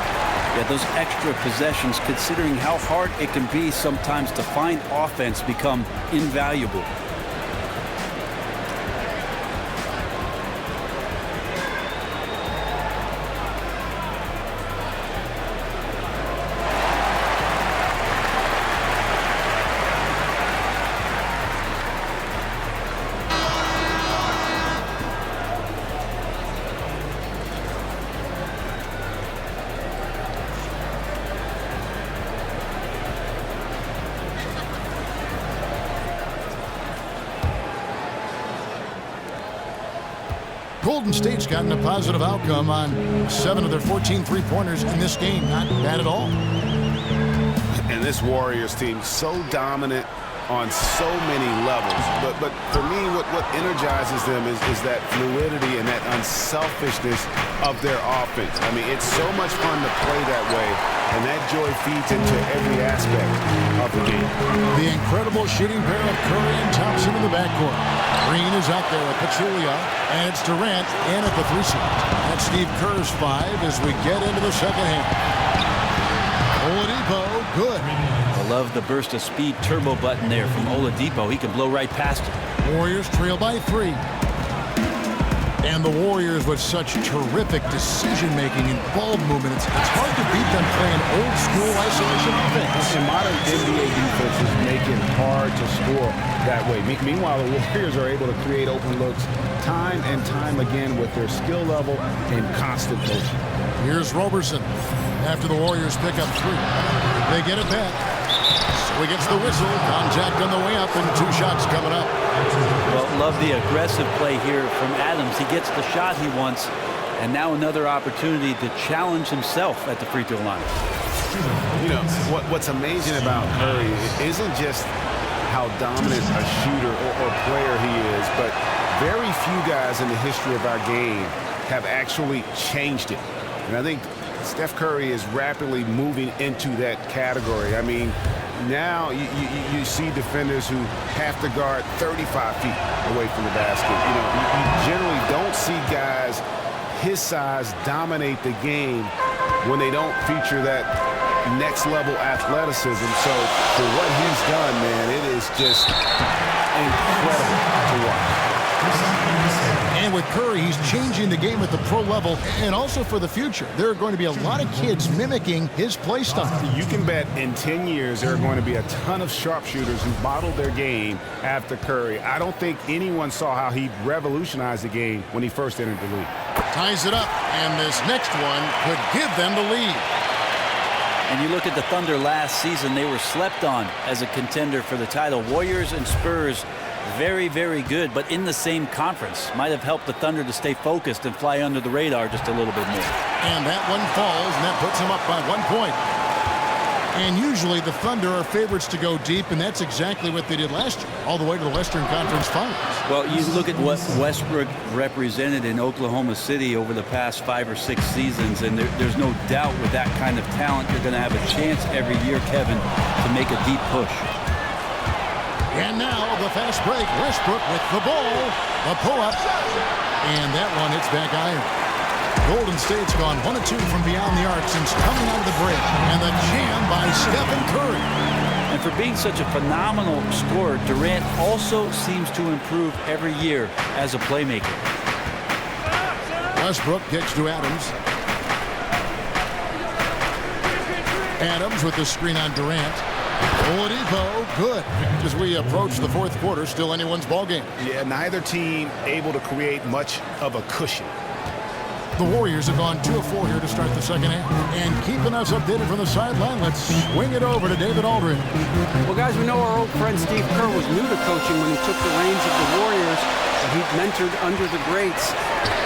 Yeah, those extra possessions, considering how hard it can be sometimes to find offense, become invaluable. Golden State's gotten a positive outcome on 7 of their 14 three-pointers in this game. Not bad at all. And this Warriors team so dominant on so many levels. But for me, what energizes them is that fluidity and that unselfishness of their offense. I mean, it's so much fun to play that way, and that joy feeds into every aspect of the game. The incredible shooting pair of Curry and Thompson in the backcourt. Green is out there with Pachulia, and it's Durant in at the 3 slot. That's Steve Kerr's 5 as we get into the second half. Oladipo, good. I love the burst of speed turbo button there from Oladipo. He can blow right past it. Warriors trail by 3. And the Warriors with such terrific decision-making and ball movement. It's hard to beat them playing old-school isolation offense. And modern NBA defenses make it hard to score that way. Meanwhile, the Warriors are able to create open looks time and time again with their skill level and constant coaching. Here's Roberson after the Warriors pick up 3. They get it back. So he gets the whistle. Contact on the way up and 2 shots coming up. Well, love the aggressive play here from Adams. He gets the shot he wants, and now another opportunity to challenge himself at the free throw line. You know, what's amazing about Curry isn't just how dominant a shooter or player he is, but very few guys in the history of our game have actually changed it. And I think Steph Curry is rapidly moving into that category. I mean, now you see defenders who have to guard 35 feet away from the basket. You know, you generally don't see guys his size dominate the game when they don't feature that next level athleticism. So for what he's done, man, it is just incredible to watch. And with Curry, he's changing the game at the pro level and also for the future. There are going to be a lot of kids mimicking his play style. You can bet in 10 years there are going to be a ton of sharpshooters who modeled their game after Curry. I don't think anyone saw how he revolutionized the game when he first entered the league. Ties it up, and this next one could give them the lead. And you look at the Thunder last season, they were slept on as a contender for the title. Warriors and Spurs, very, very good, but in the same conference. Might have helped the Thunder to stay focused and fly under the radar just a little bit more. And that one falls, and that puts them up by 1 point. And usually the Thunder are favorites to go deep, and that's exactly what they did last year, all the way to the Western Conference Finals. Well, you look at what Westbrook represented in Oklahoma City over the past 5 or 6 seasons, and there's no doubt with that kind of talent, you're going to have a chance every year, Kevin, to make a deep push. And now the fast break. Westbrook with the ball. The pull-up. And that one hits back iron. Golden State's gone 1 of 2 from beyond the arc since coming out of the break. And the jam by Stephen Curry. And for being such a phenomenal scorer, Durant also seems to improve every year as a playmaker. Westbrook kicks to Adams. Adams with the screen on Durant. Oladipo, good. As we approach the 4th quarter, still anyone's ball game. Yeah, neither team able to create much of a cushion. The Warriors have gone 2 of 4 here to start the second half. And keeping us updated from the sideline, let's swing it over to David Aldridge. Well, guys, we know our old friend Steve Kerr was new to coaching when he took the reins of the Warriors that he'd mentored under the greats.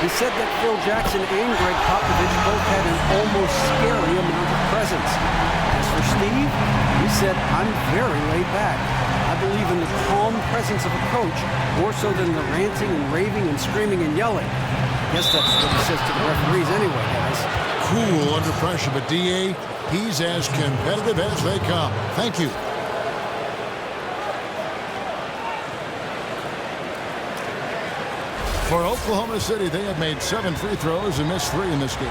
He said that Phil Jackson and Greg Popovich both had an almost scary amount of presence. As for Steve, he said, I'm very laid back. I believe in the calm presence of a coach more so than the ranting and raving and screaming and yelling. I guess that's what he says to the referees anyway, guys. Cool under pressure, but D.A., he's as competitive as they come. Thank you. For Oklahoma City, they have made 7 free throws and missed 3 in this game.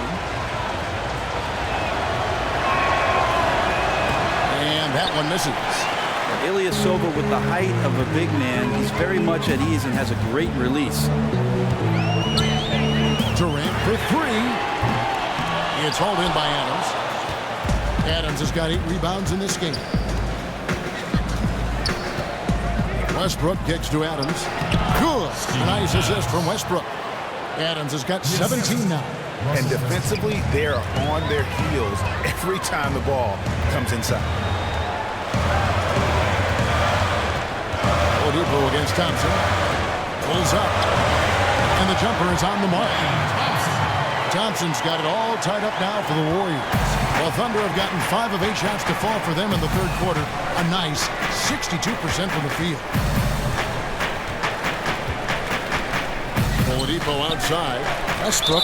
And that one misses. Ilyasova with the height of a big man. He's very much at ease and has a great release. Durant for 3. It's hauled in by Adams. Adams has got 8 rebounds in this game. Westbrook kicks to Adams. Good. Nice assist from Westbrook. Adams has got 17 now. And defensively, they're on their heels every time the ball comes inside. Oladipo against Thompson. Pulls up. And the jumper is on the mark. Thompson's got it all tied up now for the Warriors. The Thunder have gotten 5 of 8 shots to fall for them in the third quarter. A nice 62% from the field. Oladipo outside. Westbrook.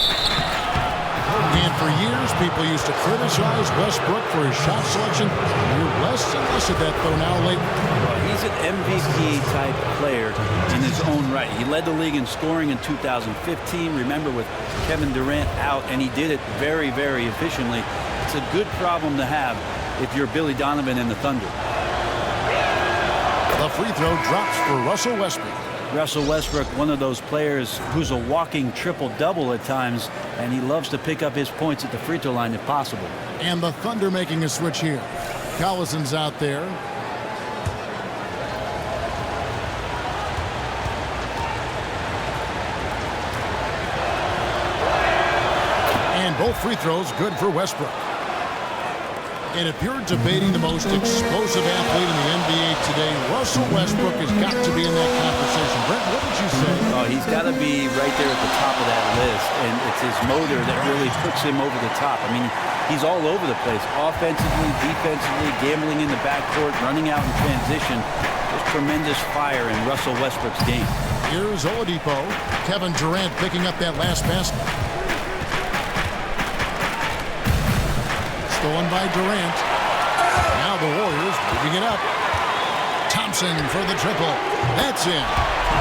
And for years, people used to criticize Westbrook for his shot selection. You're less and less of that, though, now lately. Well, he's an MVP-type player in his own right. He led the league in scoring in 2015, remember, with Kevin Durant out, and he did it very, very efficiently. It's a good problem to have if you're Billy Donovan and the Thunder. The free throw drops for Russell Westbrook. Russell Westbrook, one of those players who's a walking triple-double at times, and he loves to pick up his points at the free throw line if possible. And the Thunder making a switch here. Collison's out there. And both free throws good for Westbrook. And if you're debating the most explosive athlete in the NBA today, Russell Westbrook has got to be in that conversation. Brent, what would you say? Oh, he's got to be right there at the top of that list, and it's his motor that really puts him over the top. I mean, he's all over the place, offensively, defensively, gambling in the backcourt, running out in transition. There's tremendous fire in Russell Westbrook's game. Here's Oladipo. Kevin Durant picking up that last basket. Stolen by Durant. Now the Warriors moving it up. Thompson for the triple. That's in.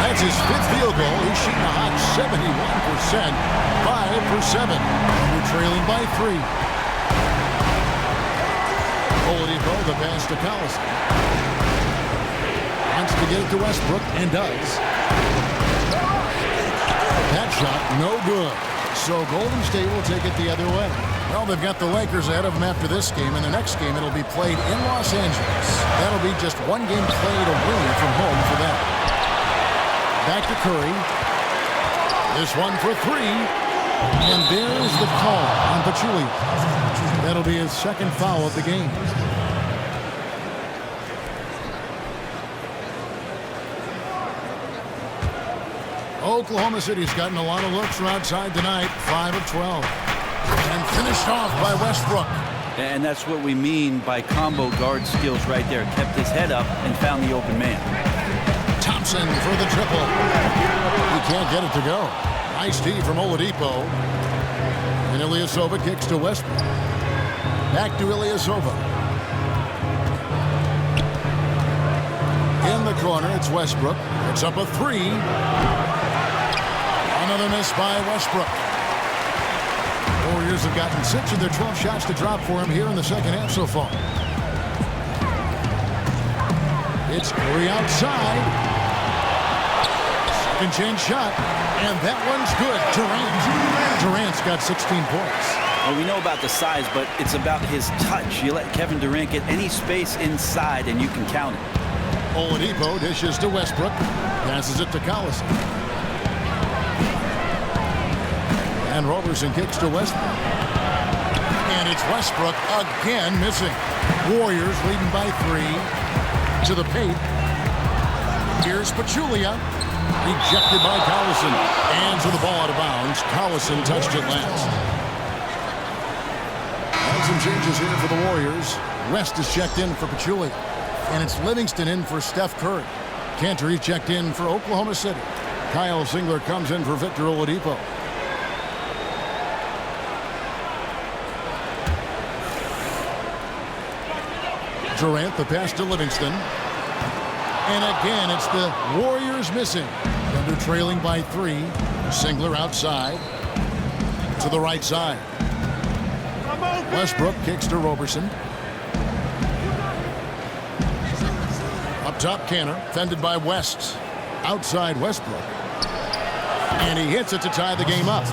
That's his 5th field goal. He's shooting a hot 71%. 5 for 7. We're trailing by 3. Oladipo, the pass to Collison. Wants to get it to Westbrook, and does. That shot, no good. So Golden State will take it the other way. Well, they've got the Lakers ahead of them after this game, and the next game it'll be played in Los Angeles. That'll be just one game played away from home for them. Back to Curry. This one for 3. And there's the call on Pachulia. That'll be his 2nd foul of the game. Oklahoma City's gotten a lot of looks from outside tonight. 5 of 12. And finished off by Westbrook. And that's what we mean by combo guard skills right there. Kept his head up and found the open man. Thompson for the triple. He can't get it to go. Nice D from Oladipo. And Ilyasova kicks to Westbrook. Back to Ilyasova. In the corner, it's Westbrook. It's up a 3. Another miss by Westbrook. Warriors have gotten 6 of their 12 shots to drop for him here in the second half so far. It's Curry outside. Second chance shot. And that one's good. Durant's got 16 points. Well, we know about the size, but it's about his touch. You let Kevin Durant get any space inside, and you can count it. Oladipo dishes to Westbrook. Passes it to Collison. And Roberson kicks to Westbrook. And it's Westbrook again missing. Warriors leading by 3 to the paint. Here's Pachulia. Rejected by Collison. And to the ball out of bounds. Collison touched it last. And some changes here for the Warriors. West is checked in for Pachulia. And it's Livingston in for Steph Curry. Cantor checked in for Oklahoma City. Kyle Singler comes in for Victor Oladipo. Durant, the pass to Livingston. And again, it's the Warriors missing. Thunder trailing by 3. Singler outside. To the right side. Westbrook kicks to Roberson. Up top, Cantor, fended by West. Outside Westbrook. And he hits it to tie the game up.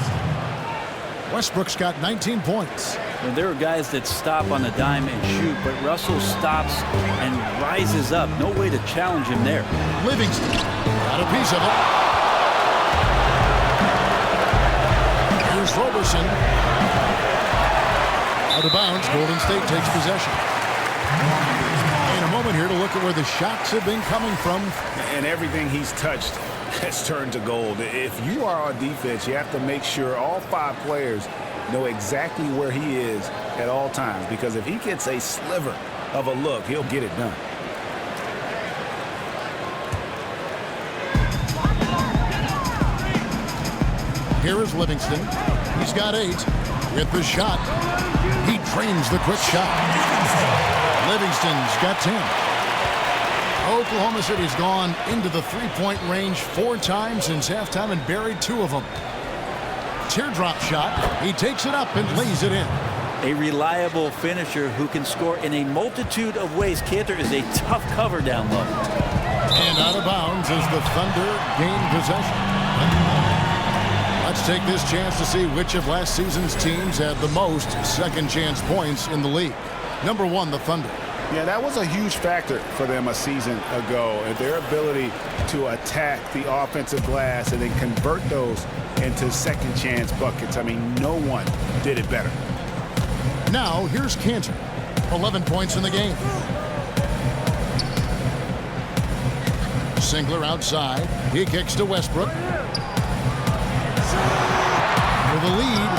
Westbrook's got 19 points. Well, there are guys that stop on a dime and shoot, but Russell stops and rises up. No way to challenge him there. Livingston got a piece of it. Here's Roberson. Out of bounds, Golden State takes possession. In a moment here to look at where the shots have been coming from. And everything he's touched has turned to gold. If you are on defense, you have to make sure all 5 players know exactly where he is at all times, because if he gets a sliver of a look, he'll get it done. Here is Livingston. He's got 8 with the shot. He drains the quick shot. Livingston's got 10. Oklahoma City's gone into the three-point range 4 times since halftime and buried 2 of them. Teardrop shot. He takes it up and lays it in. A reliable finisher who can score in a multitude of ways. Cantor is a tough cover down low. And out of bounds as the Thunder gain possession. Let's take this chance to see which of last season's teams had the most second chance points in the league. Number 1, the Thunder. Yeah, that was a huge factor for them a season ago, and their ability to attack the offensive glass and then convert those into second chance buckets. I mean, no one did it better. Now, here's Cantor. 11 points in the game. Singler outside. He kicks to Westbrook. For the lead.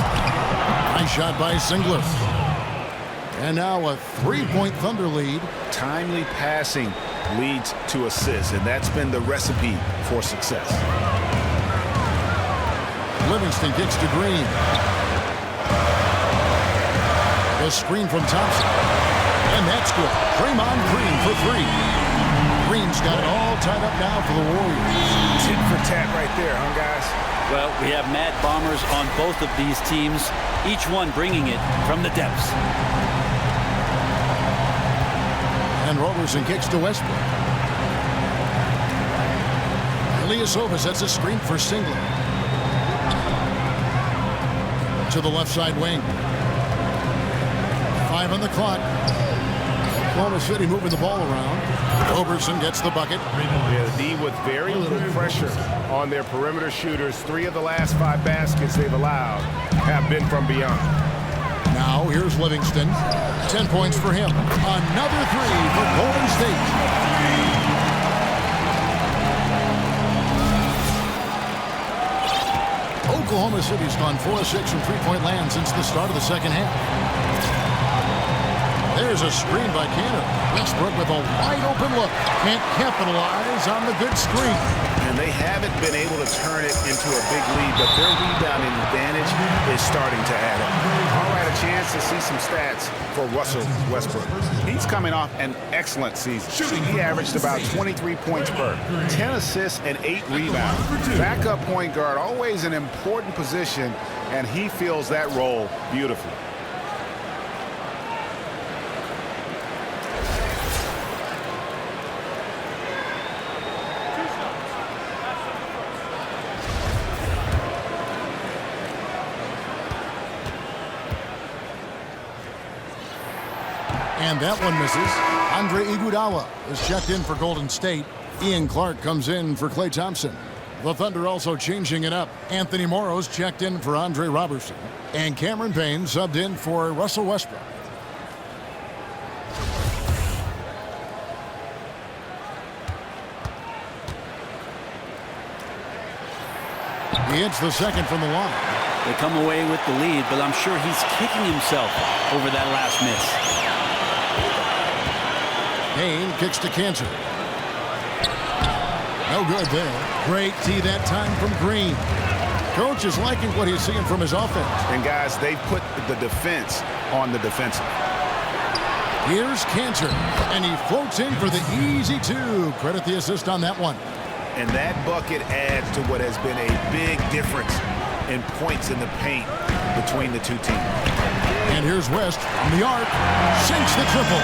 Nice shot by Singler. And now a 3-point Thunder lead. Timely passing leads to assists, and that's been the recipe for success. Livingston kicks to Green. The screen from Thompson. And that's good. Draymond Green for 3. Green's got it all tied up now for the Warriors. Tit for tat right there, huh, guys? Well, we have mad bombers on both of these teams, each one bringing it from the depths. And Roberson kicks to Westbrook. Ilyasova sets a screen for Singler. To the left side wing. 5 on the clock. Oklahoma City moving the ball around. Roberson gets the bucket. Yeah, the D with very little pressure on their perimeter shooters. 3 of the last 5 baskets they've allowed have been from beyond. Now here's Livingston. 10 points for him. Another 3 for Golden State. Oklahoma City's gone 4 of 6 from three-point land since the start of the second half. There's a screen by Cantor. Westbrook with a wide-open look. Can't capitalize on the good screen. And they haven't been able to turn it into a big lead, but their rebounding advantage is starting to add up. All right, a chance to see some stats for Russell Westbrook. He's coming off an excellent season. He averaged about 23 points per, 10 assists, and 8 rebounds. Backup point guard, always an important position, and he fills that role beautifully. And that one misses. Andre Iguodala is checked in for Golden State. Ian Clark comes in for Klay Thompson. The Thunder also changing it up. Anthony Morrow's checked in for Andre Roberson. And Cameron Payne subbed in for Russell Westbrook. He hits the second from the line. They come away with the lead, but I'm sure he's kicking himself over that last miss. Payne kicks to Cantor. No good there. Great tee that time from Green. Coach is liking what he's seeing from his offense. And guys, they put the defense on the defensive. Here's Cantor, and he floats in for the easy 2. Credit the assist on that one. And that bucket adds to what has been a big difference in points in the paint between the two teams. And here's West from the arc. Sinks the triple.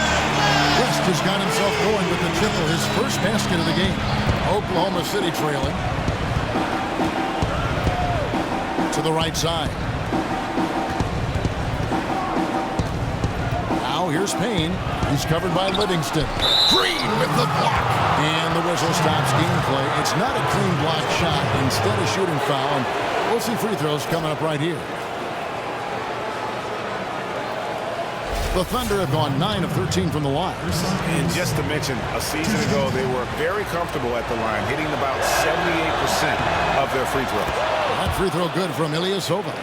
West has got himself going with the triple, his first basket of the game. Oklahoma City trailing. To the right side. Now here's Payne. He's covered by Livingston. Green with the block. And the whistle stops gameplay. It's not a clean block shot. Instead, a shooting foul. And we'll see free throws coming up right here. The Thunder have gone 9 of 13 from the line. And just to mention, a season ago, they were very comfortable at the line, hitting about 78% of their free throws. That free throw good from Ilyasova.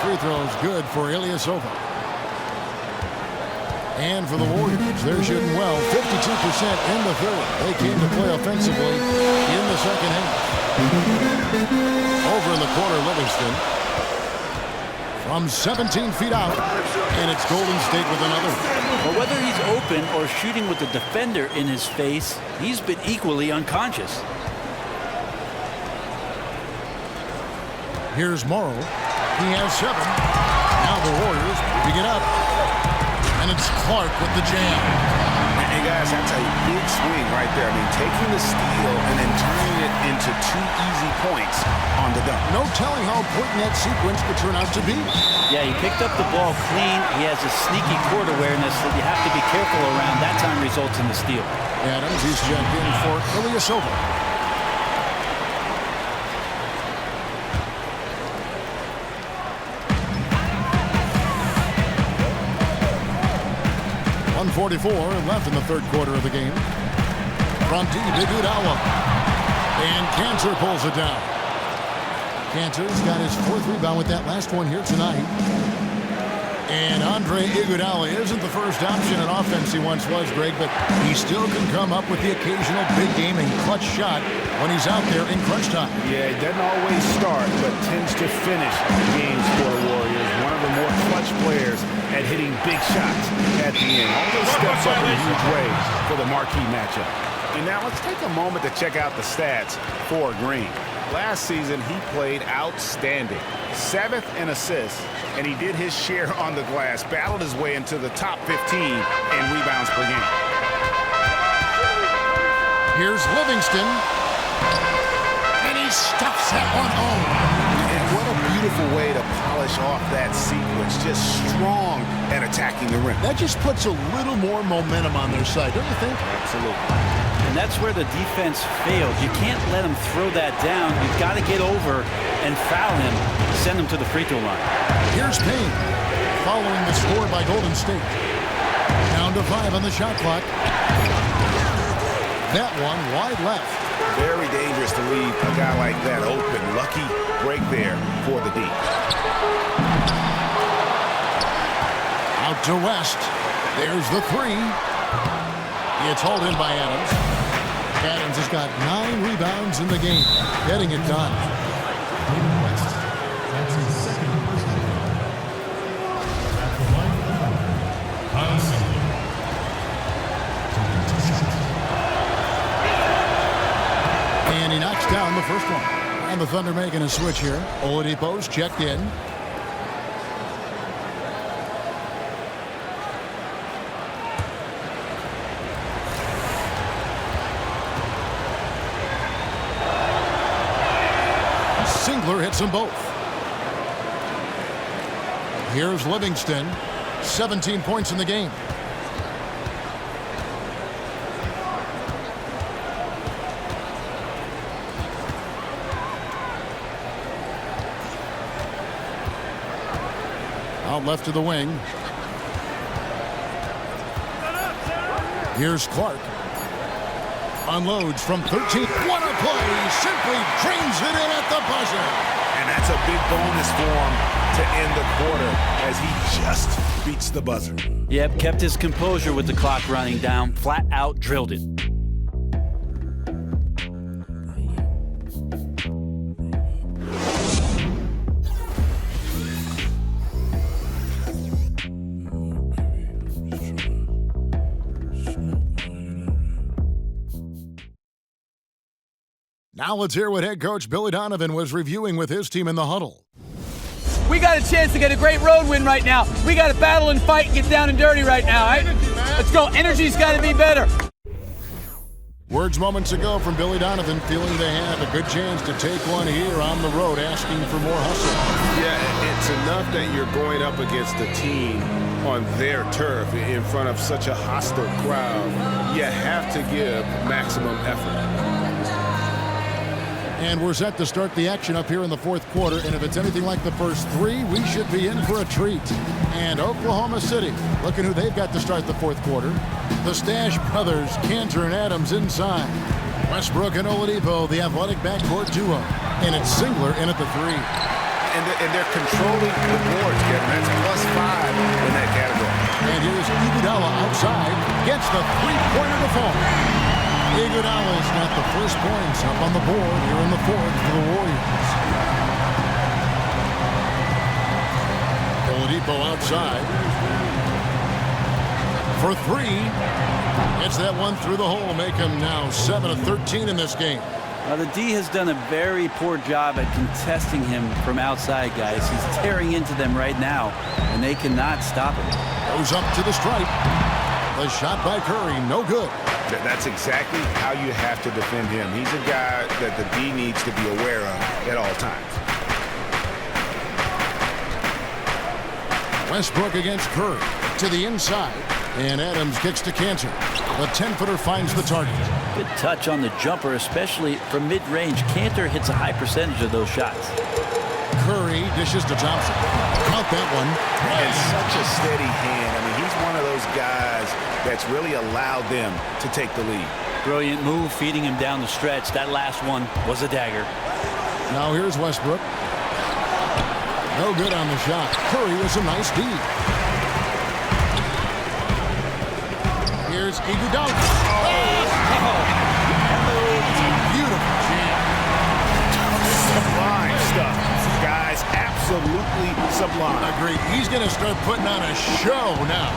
Free throws good for Ilyasova. And for the Warriors, they're shooting well. 52% in the third. They came to play offensively in the second half. Over in the corner, Livingston. From 17 feet out. And it's Golden State with another. Well, whether he's open or shooting with the defender in his face, he's been equally unconscious. Here's Morrow. He has 7. Now the Warriors pick it up. And it's Clark with the jam. Hey, guys, that's a big swing right there. I mean, taking the steal and then turning it into 2 easy points on the dunk. No telling how important that sequence could turn out to be. Yeah, he picked up the ball clean. He has a sneaky court awareness that you have to be careful around. That time results in the steal. Adams, he's checked in for Ilyasova. 1:44 left in the third quarter of the game. From deep, Iguodala. And Cantor pulls it down. Cantor's got his 4th rebound with that last one here tonight. And Andre Iguodala isn't the first option in offense he once was, Greg, but he still can come up with the occasional big game and clutch shot when he's out there in crunch time. Yeah, he doesn't always start, but tends to finish games for the Warriors. One of the more clutch players at hitting big shots at the end. Always steps up in a huge way for the marquee matchup. And now let's take a moment to check out the stats for Green. Last season, he played outstanding. 7th in assists, and he did his share on the glass, battled his way into the top 15 in rebounds per game. Here's Livingston, and he stuffs that one home. And what a beautiful way to polish off that sequence, just strong at attacking the rim. That just puts a little more momentum on their side, don't you think? Absolutely. And that's where the defense failed. You can't let him throw that down. You've got to get over and foul him, send him to the free throw line. Here's Payne, following the score by Golden State. Down to 5 on the shot clock. That one wide left. Very dangerous to leave a guy like that open. Lucky break there for the D. Out to West. There's the 3. It's hauled in by Adams. Adams has got 9 rebounds in the game, getting it done. West, that's his 2nd personal foul. At the line of the Thunder, Kyle Singler. And he knocks down the first one. And the Thunder making a switch here. Oladipo's checked in. Singler hits them both. Here's Livingston. 17 points in the game. Out left to the wing. Here's Clark. Unloads from 13. What a play! Simply drains it in at the buzzer. And that's a big bonus for him to end the quarter as he just beats the buzzer. Yep, kept his composure with the clock running down. Flat out drilled it. Now let's hear what head coach Billy Donovan was reviewing with his team in the huddle. We got a chance to get a great road win right now. We got to battle and fight and get down and dirty right now. Right? Let's go. Energy's got to be better. Words moments ago from Billy Donovan, feeling they have a good chance to take one here on the road, asking for more hustle. Yeah, it's enough that you're going up against a team on their turf in front of such a hostile crowd. You have to give maximum effort. And we're set to start the action up here in the fourth quarter. And if it's anything like the first three, we should be in for a treat. And Oklahoma City, looking who they've got to start the fourth quarter. The Stash brothers, Cantor and Adams inside. Westbrook and Oladipo, the athletic backcourt duo. And it's Singler in at the three. And they're controlling the boards, Kevin. That's +5 in that category. And here's Iguodala outside. Gets the three-pointer to fall. Iguodala's got the first points up on the board here in the fourth for the Warriors. Oladipo outside. For three. Gets that one through the hole. Make him now 7 of 13 in this game. Now, the D has done a very poor job at contesting him from outside, guys. He's tearing into them right now, and they cannot stop him. Goes up to the stripe. The shot by Curry, no good. That's exactly how you have to defend him. He's a guy that the D needs to be aware of at all times. Westbrook against Curry to the inside. And Adams kicks to Cantor. The 10-footer finds the target. Good touch on the jumper, especially from mid-range. Cantor hits a high percentage of those shots. Curry dishes to Thompson. Caught that one. And such a steady hand. I mean, he's one of those guys that's really allowed them to take the lead. Brilliant move, feeding him down the stretch. That last one was a dagger. Now here's Westbrook. No good on the shot. Curry with some nice D. Here's Iguodala. Beautiful jam. Sublime stuff, guys. Absolutely sublime. Agreed. He's going to start putting on a show now.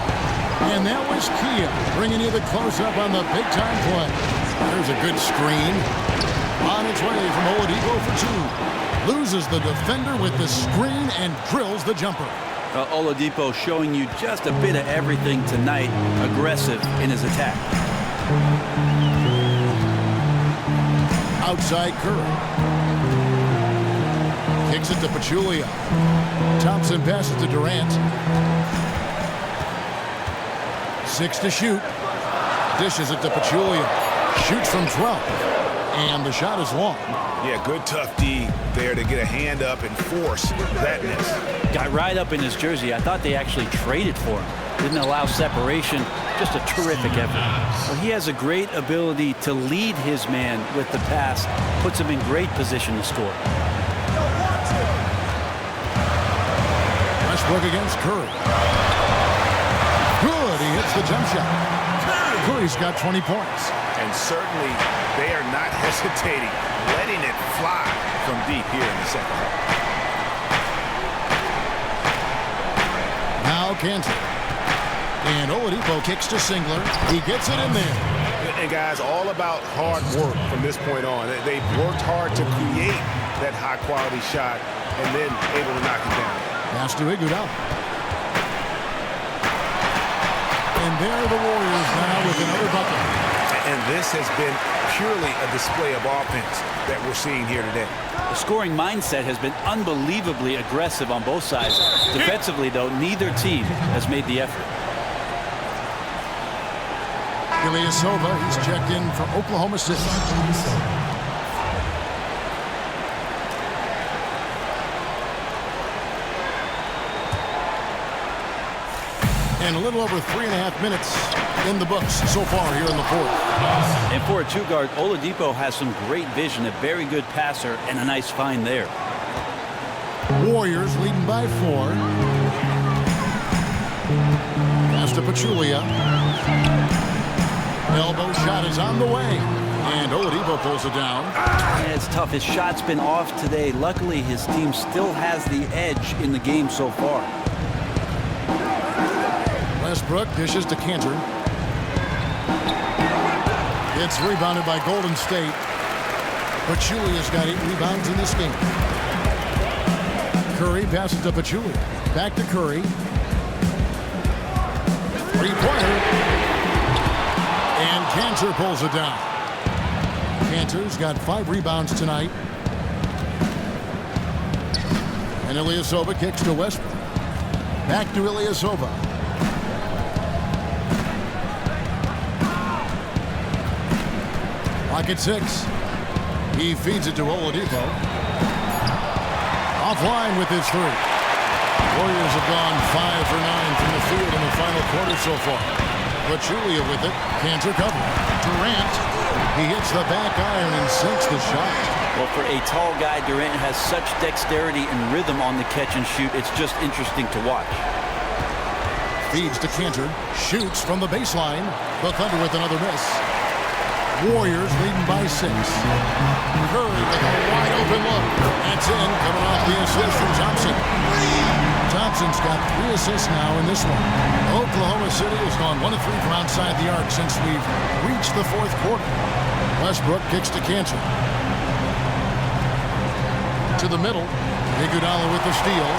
And that was Kia bringing you the close-up on the big-time play. There's a good screen. On its way from Oladipo for two. Loses the defender with the screen and drills the jumper. Oladipo showing you just a bit of everything tonight. Aggressive in his attack. Outside Curry. Kicks it to Pachulia. Thompson passes to Durant. 6 to shoot. Dishes it to Pachulia. Shoots from 12. And the shot is long. Yeah, good tough D there to get a hand up and force that miss. Got right up in his jersey. I thought they actually traded for him. Didn't allow separation. Just a terrific effort. Well, he has a great ability to lead his man with the pass. Puts him in great position to score. Westbrook against Curry. Good. He hits the jump shot. Curry's got 20 points. And certainly they are not hesitating, letting it fly from deep here in the second half. Now Cantor. And Oladipo kicks to Singler. He gets it in there. And guys, all about hard work from this point on. They've worked hard to create that high-quality shot and then able to knock it down. Pass to Iguodala. And there are the Warriors now with another bucket. And this has been purely a display of offense that we're seeing here today. The scoring mindset has been unbelievably aggressive on both sides. Defensively, though, neither team has made the effort. Ilyasova, he's checked in for Oklahoma City. And a little over 3.5 minutes in the books so far here in the fourth. And for a two-guard, Oladipo has some great vision, a very good passer, and a nice find there. Warriors leading by 4. Pass to Pachulia. Elbow shot is on the way. And Oladipo pulls it down. Yeah, it's tough. His shot's been off today. Luckily, his team still has the edge in the game so far. Westbrook dishes to Cantor. It's rebounded by Golden State. Pachulia's got 8 rebounds in this game. Curry passes to Pachulia. Back to Curry. Three-pointer. And Cantor pulls it down. Cantor's got 5 rebounds tonight. And Ilyasova kicks to Westbrook. Back to Ilyasova. Clock at 6. He feeds it to Oladipo. Offline with his 3. Warriors have gone 5 for 9 from the field in the final quarter so far. Pachulia with it. Cantor covering. Durant. He hits the back iron and sinks the shot. Well, for a tall guy, Durant has such dexterity and rhythm on the catch and shoot. It's just interesting to watch. Feeds to Cantor. Shoots from the baseline. The Thunder with another miss. Warriors leading by 6. Curry with a wide open look. That's in, coming off the assist from Thompson. Thompson's got 3 assists now in this one. Oklahoma City has gone 1 of 3 from outside the arc since we've reached the 4th quarter. Westbrook kicks to Cantor. To the middle. Iguodala with the steal.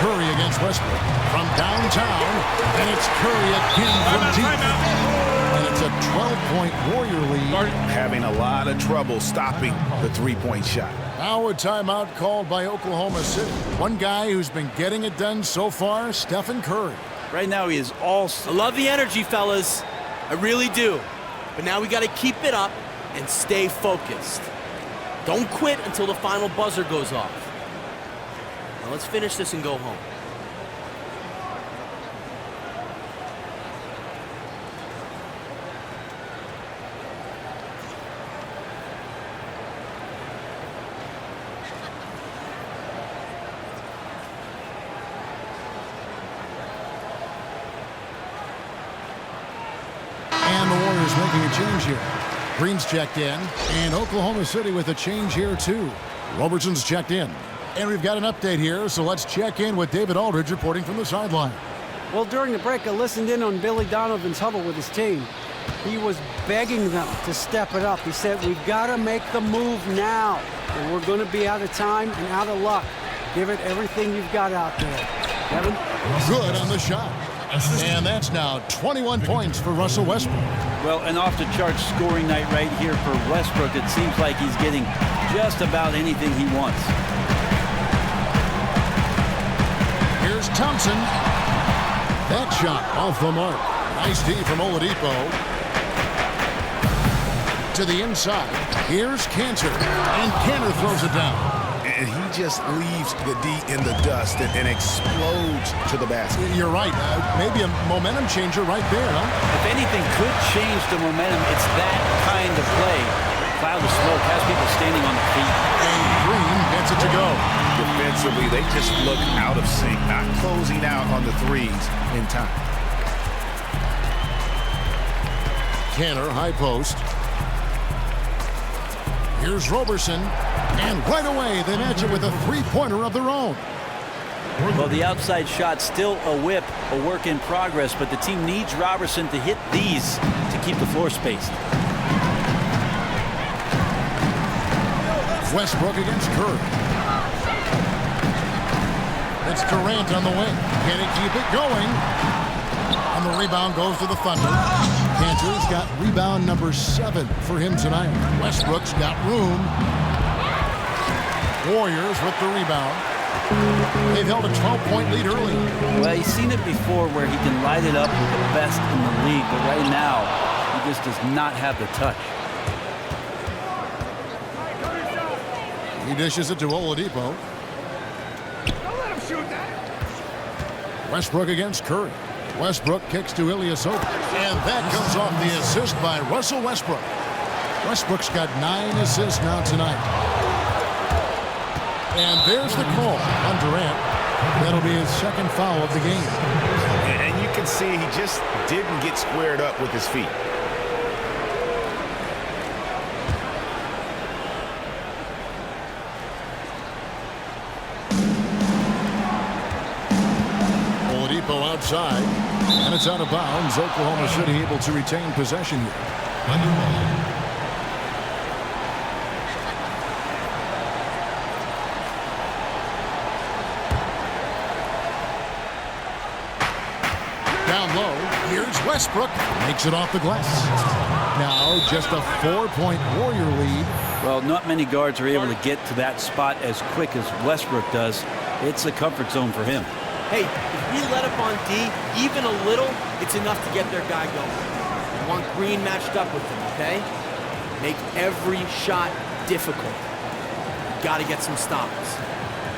Curry against Westbrook from downtown, and it's Curry again from deep. And it's a 12-point Warrior lead. Having a lot of trouble stopping the 3-point shot. Now a timeout called by Oklahoma City. One guy who's been getting it done so far, Stephen Curry. Right now he is all... I love the energy, fellas. I really do. But now we got to keep it up and stay focused. Don't quit until the final buzzer goes off. Now let's finish this and go home. And the Warriors making a change here. Green's checked in, and Oklahoma City with a change here too. Robertson's checked in. And we've got an update here, so let's check in with David Aldridge reporting from the sideline. Well, during the break, I listened in on Billy Donovan's huddle with his team. He was begging them to step it up. He said, we've got to make the move now, or we're going to be out of time and out of luck. Give it everything you've got out there. Kevin? Good on the shot. And that's now 21 points for Russell Westbrook. Well, an off-the-charts scoring night right here for Westbrook. It seems like he's getting just about anything he wants. Here's Thompson. That shot off the mark. Nice D from Oladipo. To the inside. Here's Cantor. And Cantor throws it down. And he just leaves the D in the dust and explodes to the basket. You're right. Maybe a momentum changer right there, huh? If anything could change the momentum, it's that kind of play. Cloud of smoke has people standing on their feet. And Green gets it to go. Defensively, they just look out of sync, not closing out on the threes in time. Cantor, high post. Here's Roberson. And right away, they match it with a 3-pointer of their own. Well, the outside shot still a whip, a work in progress, but the team needs Roberson to hit these to keep the floor spaced. Westbrook against Curry. It's Durant on the wing. Can he keep it going? And the rebound goes to the Thunder. Cantor's got rebound number 7 for him tonight. Westbrook's got room. Warriors with the rebound. They've held a 12-point lead early. Well, he's seen it before where he can light it up with the best in the league, but right now, he just does not have the touch. He dishes it to Oladipo. Don't let him shoot that. Westbrook against Curry. Westbrook kicks to Ilyasova. And that comes off the assist by Russell Westbrook. Westbrook's got 9 assists now tonight. And there's the call on Durant. That'll be his 2nd foul of the game. And you can see he just didn't get squared up with his feet. Oladipo outside. And it's out of bounds. Oklahoma City able to retain possession here. Underway. Down low, here's Westbrook. Makes it off the glass. Now just a 4-point Warrior lead. Well, not many guards are able to get to that spot as quick as Westbrook does. It's a comfort zone for him. Hey, if we let up on D even a little, it's enough to get their guy going. You want Green matched up with him, okay? Make every shot difficult. Got to get some stops.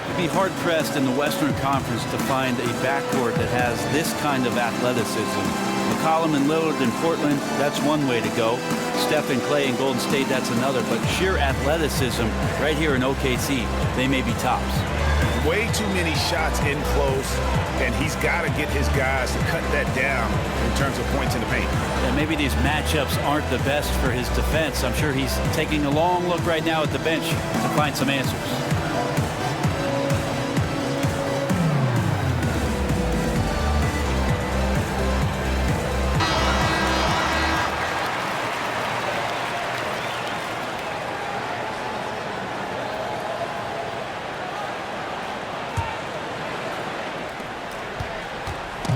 You'd be hard-pressed in the Western Conference to find a backcourt that has this kind of athleticism. McCollum and Lillard in Portland, that's one way to go. Steph and Clay in Golden State, that's another. But sheer athleticism right here in OKC, they may be tops. Way too many shots in close, and he's got to get his guys to cut that down in terms of points in the paint. And maybe these matchups aren't the best for his defense. I'm sure he's taking a long look right now at the bench to find some answers.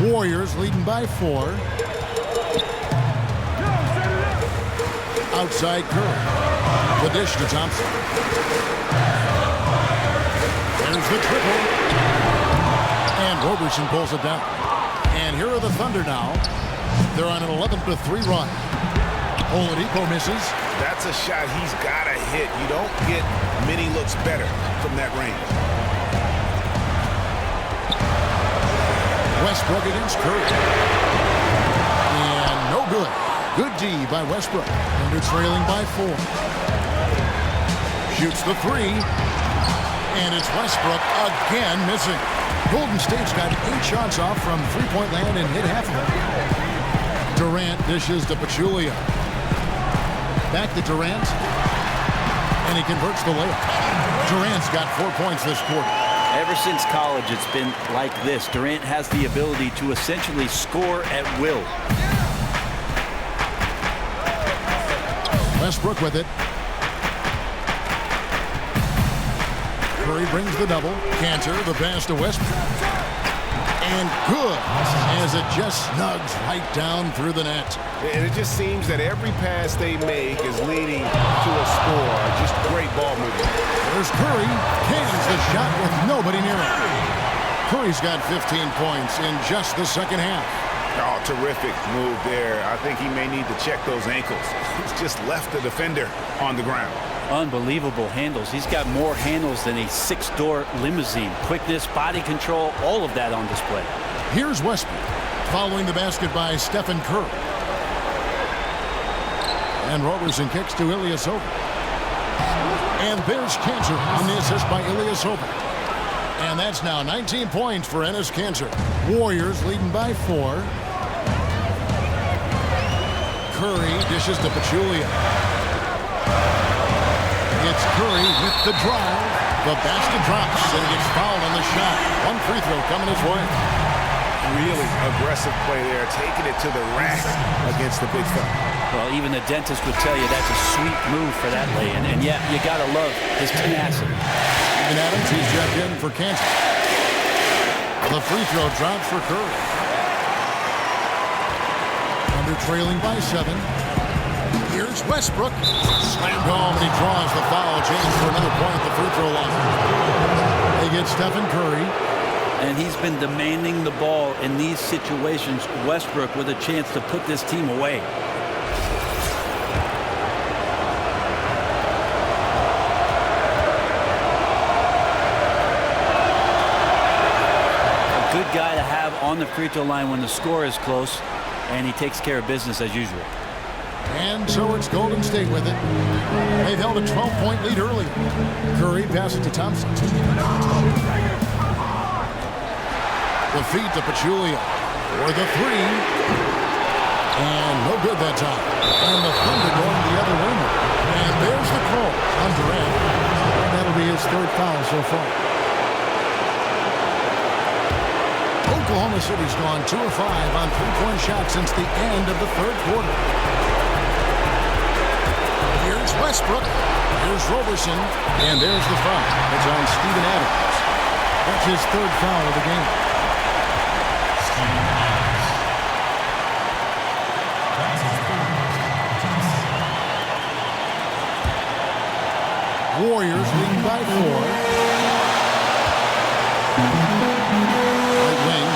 Warriors leading by 4. Outside Curry. The dish to Thompson. There's the triple. And Roberson pulls it down. And here are the Thunder now. They're on an 11-3 run. Oladipo misses. That's a shot he's got to hit. You don't get many looks better from that range. Westbrook against Curry. And no good. Good D by Westbrook. And they're trailing by 4. Shoots the 3. And it's Westbrook again missing. Golden State's got 8 shots off from three-point land and hit half of them. Durant dishes to Pachulia. Back to Durant. And he converts the layup. Durant's got 4 points this quarter. Ever since college, it's been like this. Durant has the ability to essentially score at will. Westbrook with it. Curry brings the double. Cantor, the pass to Westbrook. And good, as it just snugs right down through the net. And it just seems that every pass they make is leading to a score. Just great ball movement. There's Curry. Cans the shot with nobody near him. Curry's got 15 points in just the second half. Oh, terrific move there. I think he may need to check those ankles. He's just left the defender on the ground. Unbelievable handles. He's got more handles than a 6-door limousine. Quickness, body control, all of that on display. Here's Westbrook following the basket by Stephen Curry. And Roberson kicks to Ilyasova. And there's Cantor on the assist by Ilyasova. And that's now 19 points for Enes Kanter. Warriors leading by 4. Curry dishes to Pachulia. It's Curry with the drive. The basket drops and he gets fouled on the shot. One free throw coming his way. Really aggressive play there, taking it to the rack against the big fella. Well, even the dentist would tell you that's a sweet move for that lay-in. And yet, you got to love his tenacity. And Adams, he's checked in for Kansas. The free throw drops for Curry. Under trailing by 7. Here's Westbrook. Slammed home, and he draws the foul. James for another point at the free throw line. They get Stephen Curry. And he's been demanding the ball in these situations. Westbrook with a chance to put this team away. A good guy to have on the free throw line when the score is close, and he takes care of business as usual. And so it's Golden State with it. They've held a 12-point lead early. Curry passes to Thompson. The feed to Pachulia for the 3. And no good that time. And the Thunder going the other way. And there's the call on Durant. And that'll be his 3rd foul so far. Oklahoma City's gone 2 of 5 on 3-point shots since the end of the 3rd quarter. Here's Westbrook. Here's Roberson. And there's the foul. It's on Steven Adams. That's his 3rd foul of the game. Warriors leading by 4. Right wing.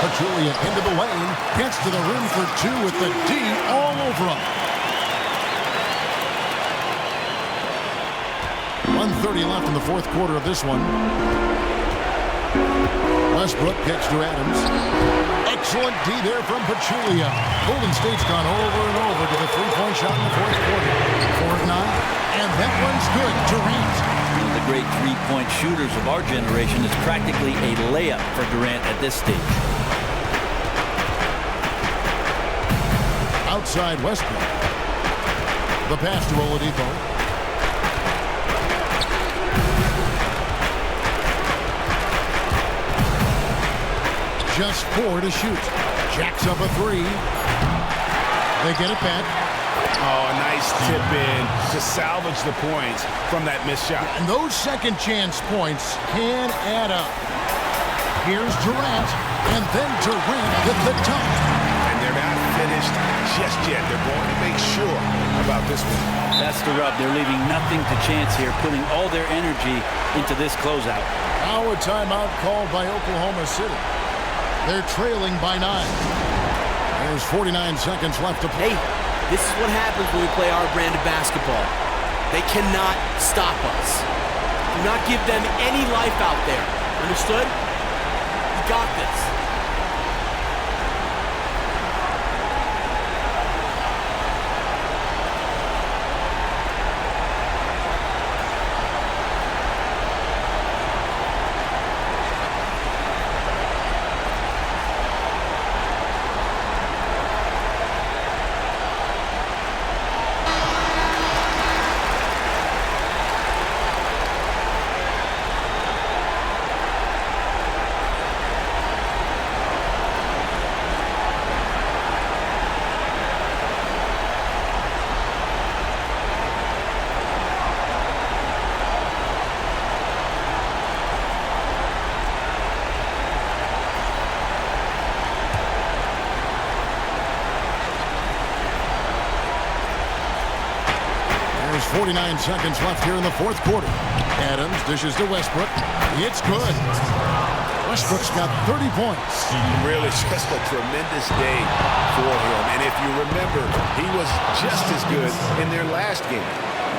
Pachulia into the lane. Gets to the rim for 2 with the D all over him. 1:30 left in the fourth quarter of this one. Westbrook gets to Adams. Excellent D there from Pachulia. Golden State's gone over and over to the three-point shot in the fourth quarter. 4 of 9, and that one's good. Durant. One of the great three-point shooters of our generation. Is practically a layup for Durant at this stage. Outside Westbrook. The pass to Oladipo. Just 4 to shoot. Jacks up a 3. They get it back. Oh, a nice tip in to salvage the points from that missed shot. And those second chance points can add up. Here's Durant, and then Durant with the dunk. And they're not finished just yet. They're going to make sure about this one. That's the rub. They're leaving nothing to chance here, putting all their energy into this closeout. Now a timeout called by Oklahoma City. They're trailing by 9. There's 49 seconds left to play. Hey, this is what happens when we play our brand of basketball. They cannot stop us. Do not give them any life out there. Understood? You got this. There's 49 seconds left here in the fourth quarter. Adams dishes to Westbrook. It's good. Westbrook's got 30 points. Really just a tremendous day for him. And if you remember, he was just as good in their last game.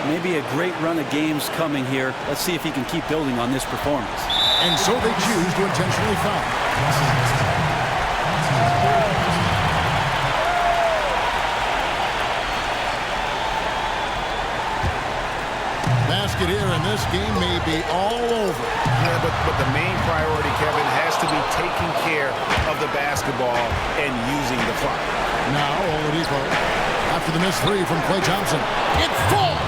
Maybe a great run of games coming here. Let's see if he can keep building on this performance. And so they choose to intentionally foul. Basket here, and this game may be all over. Yeah, but the main priority, Kevin, has to be taking care of the basketball and using the clock. Now Oladipo, after the missed 3 from Klay Thompson. It falls!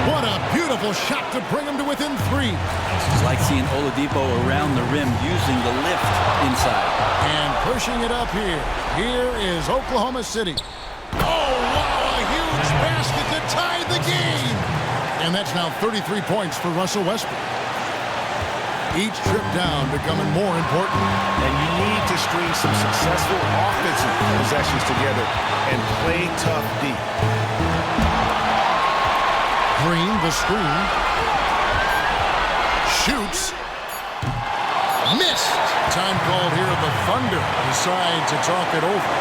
What a beautiful shot to bring him to within 3. It's like seeing Oladipo around the rim using the lift inside. And pushing it up here. Here is Oklahoma City. Oh, wow, a huge basket to tie the game. And that's now 33 points for Russell Westbrook. Each trip down becoming more important. And you need to string some successful offensive possessions together and play tough deep. Green, the screen. Shoots. Missed. Time called here. The Thunder decide to talk it over.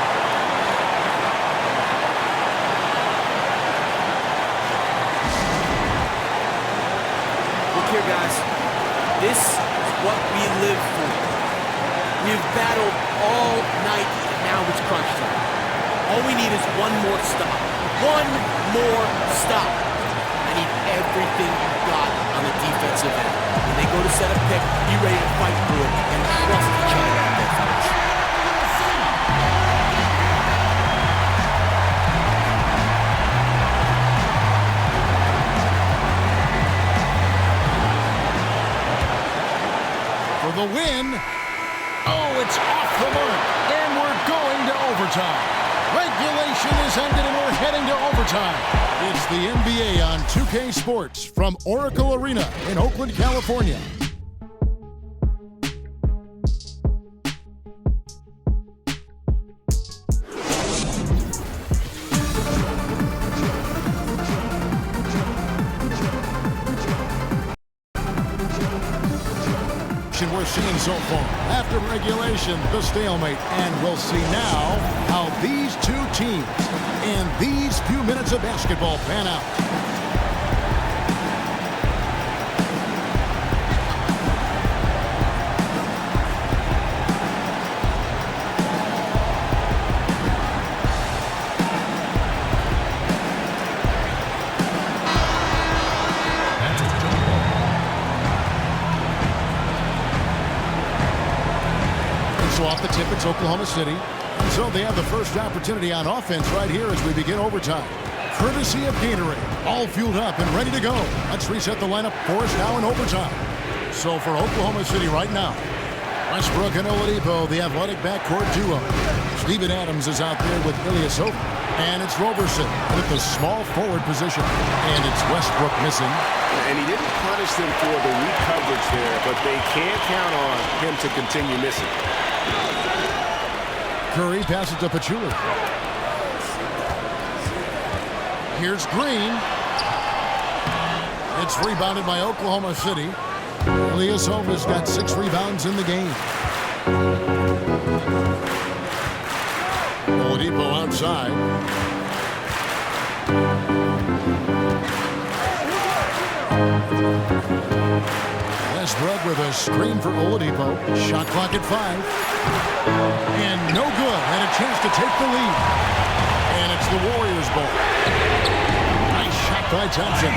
Look here, guys. This is what we live for. We've battled all night, and now it's crunch time. All we need is one more stop. One more stop. I need everything you got on the defensive end. When they go to set a pick, be ready to fight through it and trust each other on defense. For the win. Oh, it's off the mark. And we're going to overtime. Regulation is ended and we're heading to overtime. It's the NBA on 2K Sports from Oracle Arena in Oakland, California. seen so far. After regulation, the stalemate. And we'll see now how these two teams and these few minutes of basketball pan out. Off the tip, it's Oklahoma City. So they have the first opportunity on offense right here as we begin overtime. Courtesy of Gatorade, all fueled up and ready to go. Let's reset the lineup for us now in overtime. So for Oklahoma City right now, Westbrook and Oladipo, the athletic backcourt duo. Steven Adams is out there with Ilyasova. And it's Roberson with the small forward position. And it's Westbrook missing. And he didn't punish them for the weak coverage there, but they can't count on him to continue missing. Curry passes to Pachulia. Here's Green. It's rebounded by Oklahoma City. Ilyasova's got 6 rebounds in the game. Oladipo outside. Westbrook with a screen for Oladipo. Shot clock at 5. And no good. And a chance to take the lead. And it's the Warriors' ball. Nice shot by Thompson.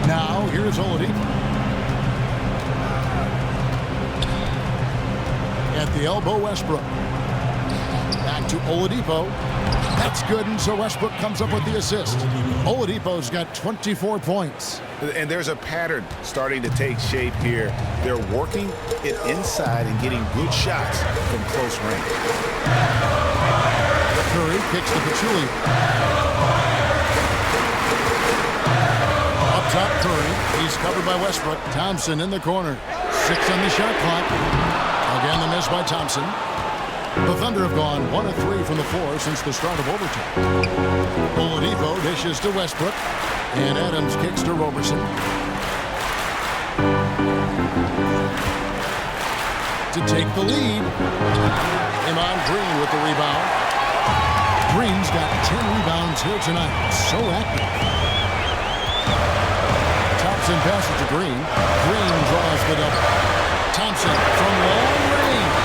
Now here's Oladipo. At the elbow, Westbrook. Back to Oladipo. That's good, and so Westbrook comes up with the assist. Oladipo's got 24 points. And there's a pattern starting to take shape here. They're working it inside and getting good shots from close range. Curry kicks to Pachulia. Up top, Curry. He's covered by Westbrook. Thompson in the corner. 6 on the shot clock. Again, the miss by Thompson. The Thunder have gone 1 of 3 from the floor since the start of overtime. Oladipo dishes to Westbrook. And Adams kicks to Roberson. To take the lead. Iman Green with the rebound. Green's got 10 rebounds here tonight. So active. Thompson passes to Green. Green draws the double. Thompson from long range.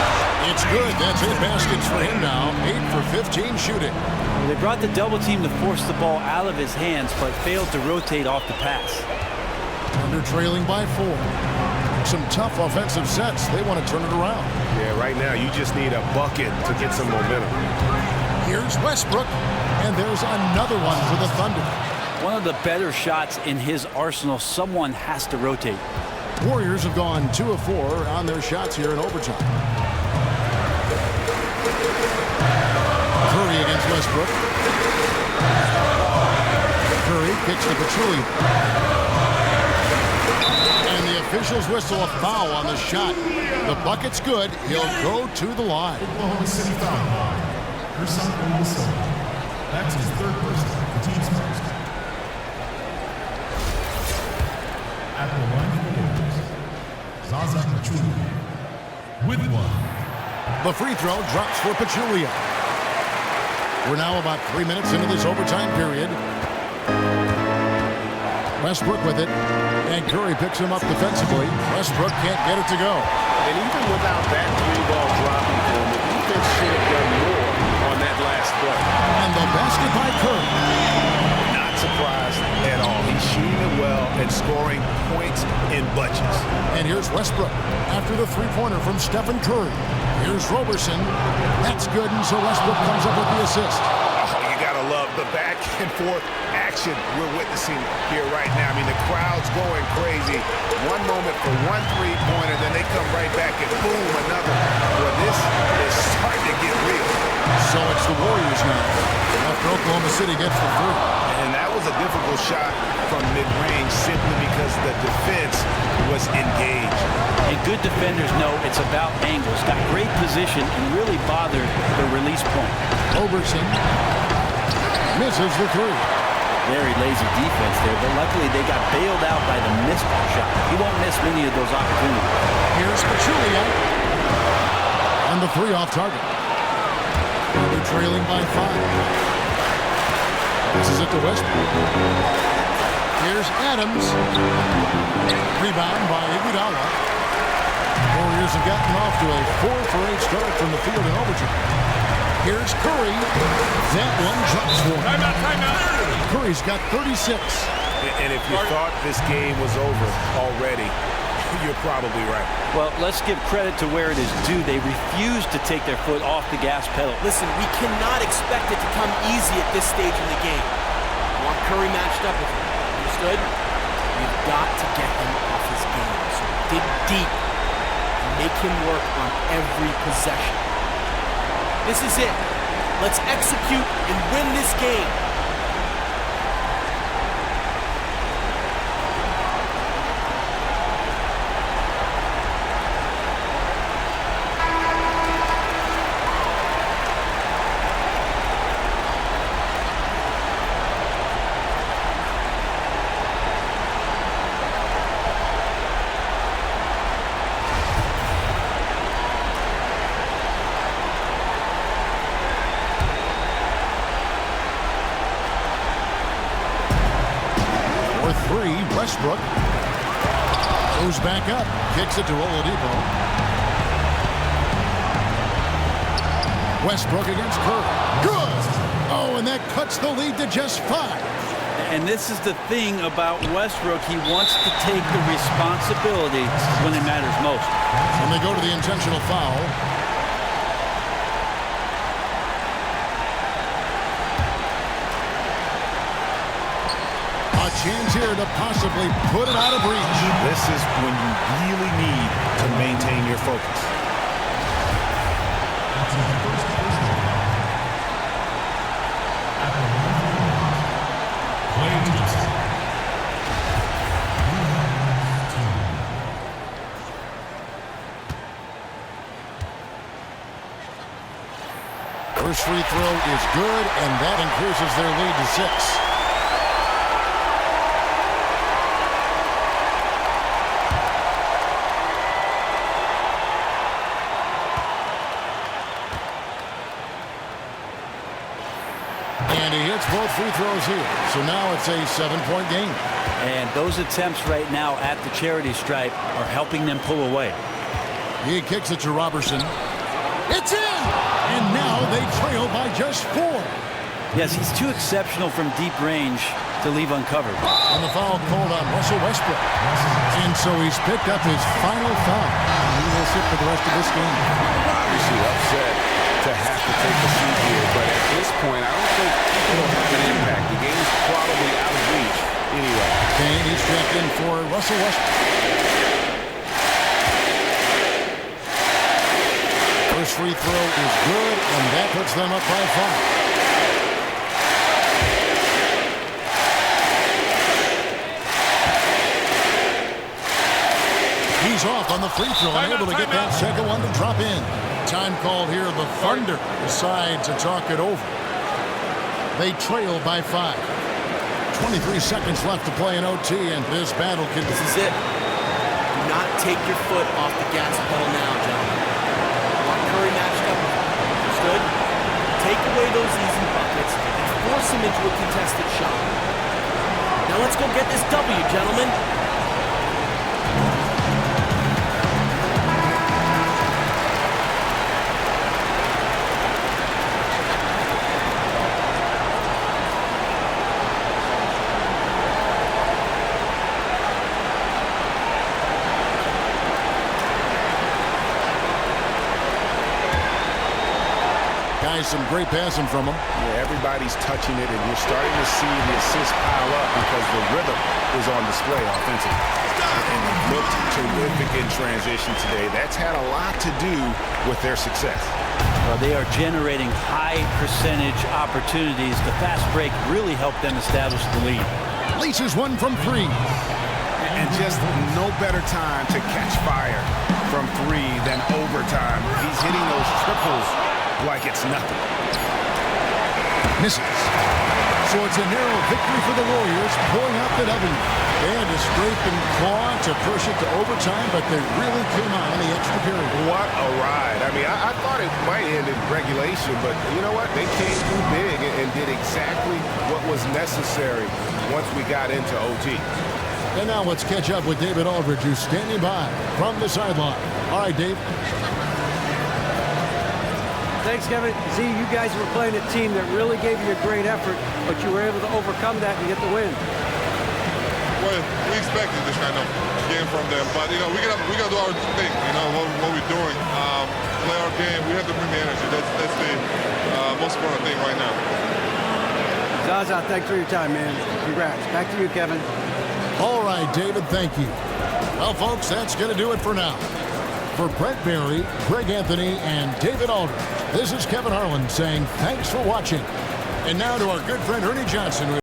It's good. That's 8 baskets for him now. 8 for 15 shooting. They brought the double team to force the ball out of his hands, but failed to rotate off the pass. Thunder trailing by 4. Some tough offensive sets. They want to turn it around. Yeah, right now you just need a bucket to get some momentum. Here's Westbrook, and there's another one for the Thunder. One of the better shots in his arsenal. Someone has to rotate. Warriors have gone 2 of 4 on their shots here in overtime. Curry against Westbrook. Curry kicks to Pachulia. And the officials whistle a foul on the shot. The bucket's good. He'll go to the line. Oklahoma City foul line. Hersan Ilyasova. That's his 3rd person, the team's first. At the line for the Warriors, Zaza Pachulia. With 1. The free throw drops for Pachulia. We're now about 3 minutes into this overtime period. Westbrook with it. And Curry picks him up defensively. Westbrook can't get it to go. And even without that 3-ball dropping for him, the defense should have done more on that last play. And the basket by Curry. Not surprised at all. He's shooting it well and scoring points in bunches. And here's Westbrook after the 3-pointer from Stephen Curry. Here's Roberson. That's good, and so Westbrook comes up with the assist. Oh, you gotta love the back and forth action we're witnessing here right now. I mean, the crowd's going crazy. One moment for one 3-pointer, then they come right back and boom, another. Well, this is starting to get real. So it's the Warriors now after Oklahoma City gets the 3. And that was a difficult shot from mid-range simply because the defense was engaged. And good defenders know it's about angles. Got great position and really bothered the release point. Roberson misses the 3. Very lazy defense there, but luckily they got bailed out by the missed shot. He won't miss many of those opportunities. Here's Pachulia. And the 3 off target. They're trailing by 5. This is it to Westbrook. Here's Adams. Rebound by Iguodala. Warriors have gotten off to a 4-for-8 start from the field in overtime. Here's Curry. That one drops for him. Timeout. Curry's got 36. And if you thought this game was over already, you're probably right. Well, let's give credit to where it is due. They refused to take their foot off the gas pedal. Listen, we cannot expect it to come easy at this stage in the game. I want Curry matched up with him. Understood? We've got to get him off his game. So dig deep and make him work on every possession. This is it. Let's execute and win this game. Westbrook goes back up, kicks it to Oladipo. Westbrook against Curry. Good! Oh, and that cuts the lead to just 5. And this is the thing about Westbrook. He wants to take the responsibility when it matters most. And they go to the intentional foul. A chance here to possibly put it out of reach. This is when you really need to maintain your focus. First free throw is good, and that increases their lead to 6. And he hits both free throws here. So now it's a 7-point game. And those attempts right now at the charity stripe are helping them pull away. He kicks it to Robertson. It's in! And now they trail by just 4. Yes, he's too exceptional from deep range to leave uncovered. And the foul called on Russell Westbrook. And so he's picked up his final foul. He will sit for the rest of this game. Obviously upset to have to take the seat here, but at this point, I don't think it'll have an impact. The game's probably out of reach anyway. Kane, he's checked in for Russell Westbrook. First free throw is good, and that puts them up by 5. He's off on the free throw and able to get that second one to drop in. Time called here. The Thunder decide to talk it over. They trail by 5. 23 seconds left to play in OT, and this battle can... This is it. Do not take your foot off the gas pedal now, gentlemen. Want Curry matched up with him. Understood? Take away those easy buckets and force him into a contested shot. Now let's go get this W, gentlemen. Some great passing from him. Yeah, everybody's touching it, and you're starting to see the assists pile up because the rhythm is on display offensively. And it looked terrific in transition today. That's had a lot to do with their success. Well, they are generating high percentage opportunities. The fast break really helped them establish the lead. Leaches one from 3. And just no better time to catch fire from 3 than overtime. He's hitting those triples like it's nothing. Misses. So it's a narrow victory for the Warriors, pulling out the W. They had to scrape and claw to push it to overtime, but they really came on in the extra period. What a ride. I mean, I thought it might end in regulation, but you know what? They came through big and did exactly what was necessary once we got into OT. And now let's catch up with David Aldridge, who's standing by from the sideline. All right, Dave. Thanks, Kevin. Z, you guys were playing a team that really gave you a great effort, but you were able to overcome that and get the win. Well, we expected this kind of game from them, but you know we gotta do our thing. You know what we're doing, play our game. We have to bring the energy. That's the most important thing right now. Zaza, thanks for your time, man. Congrats. Back to you, Kevin. All right, David, thank you. Well, folks, that's going to do it for now. For Brent Barry, Greg Anthony, and David Aldridge, this is Kevin Harlan saying thanks for watching. And now to our good friend Ernie Johnson.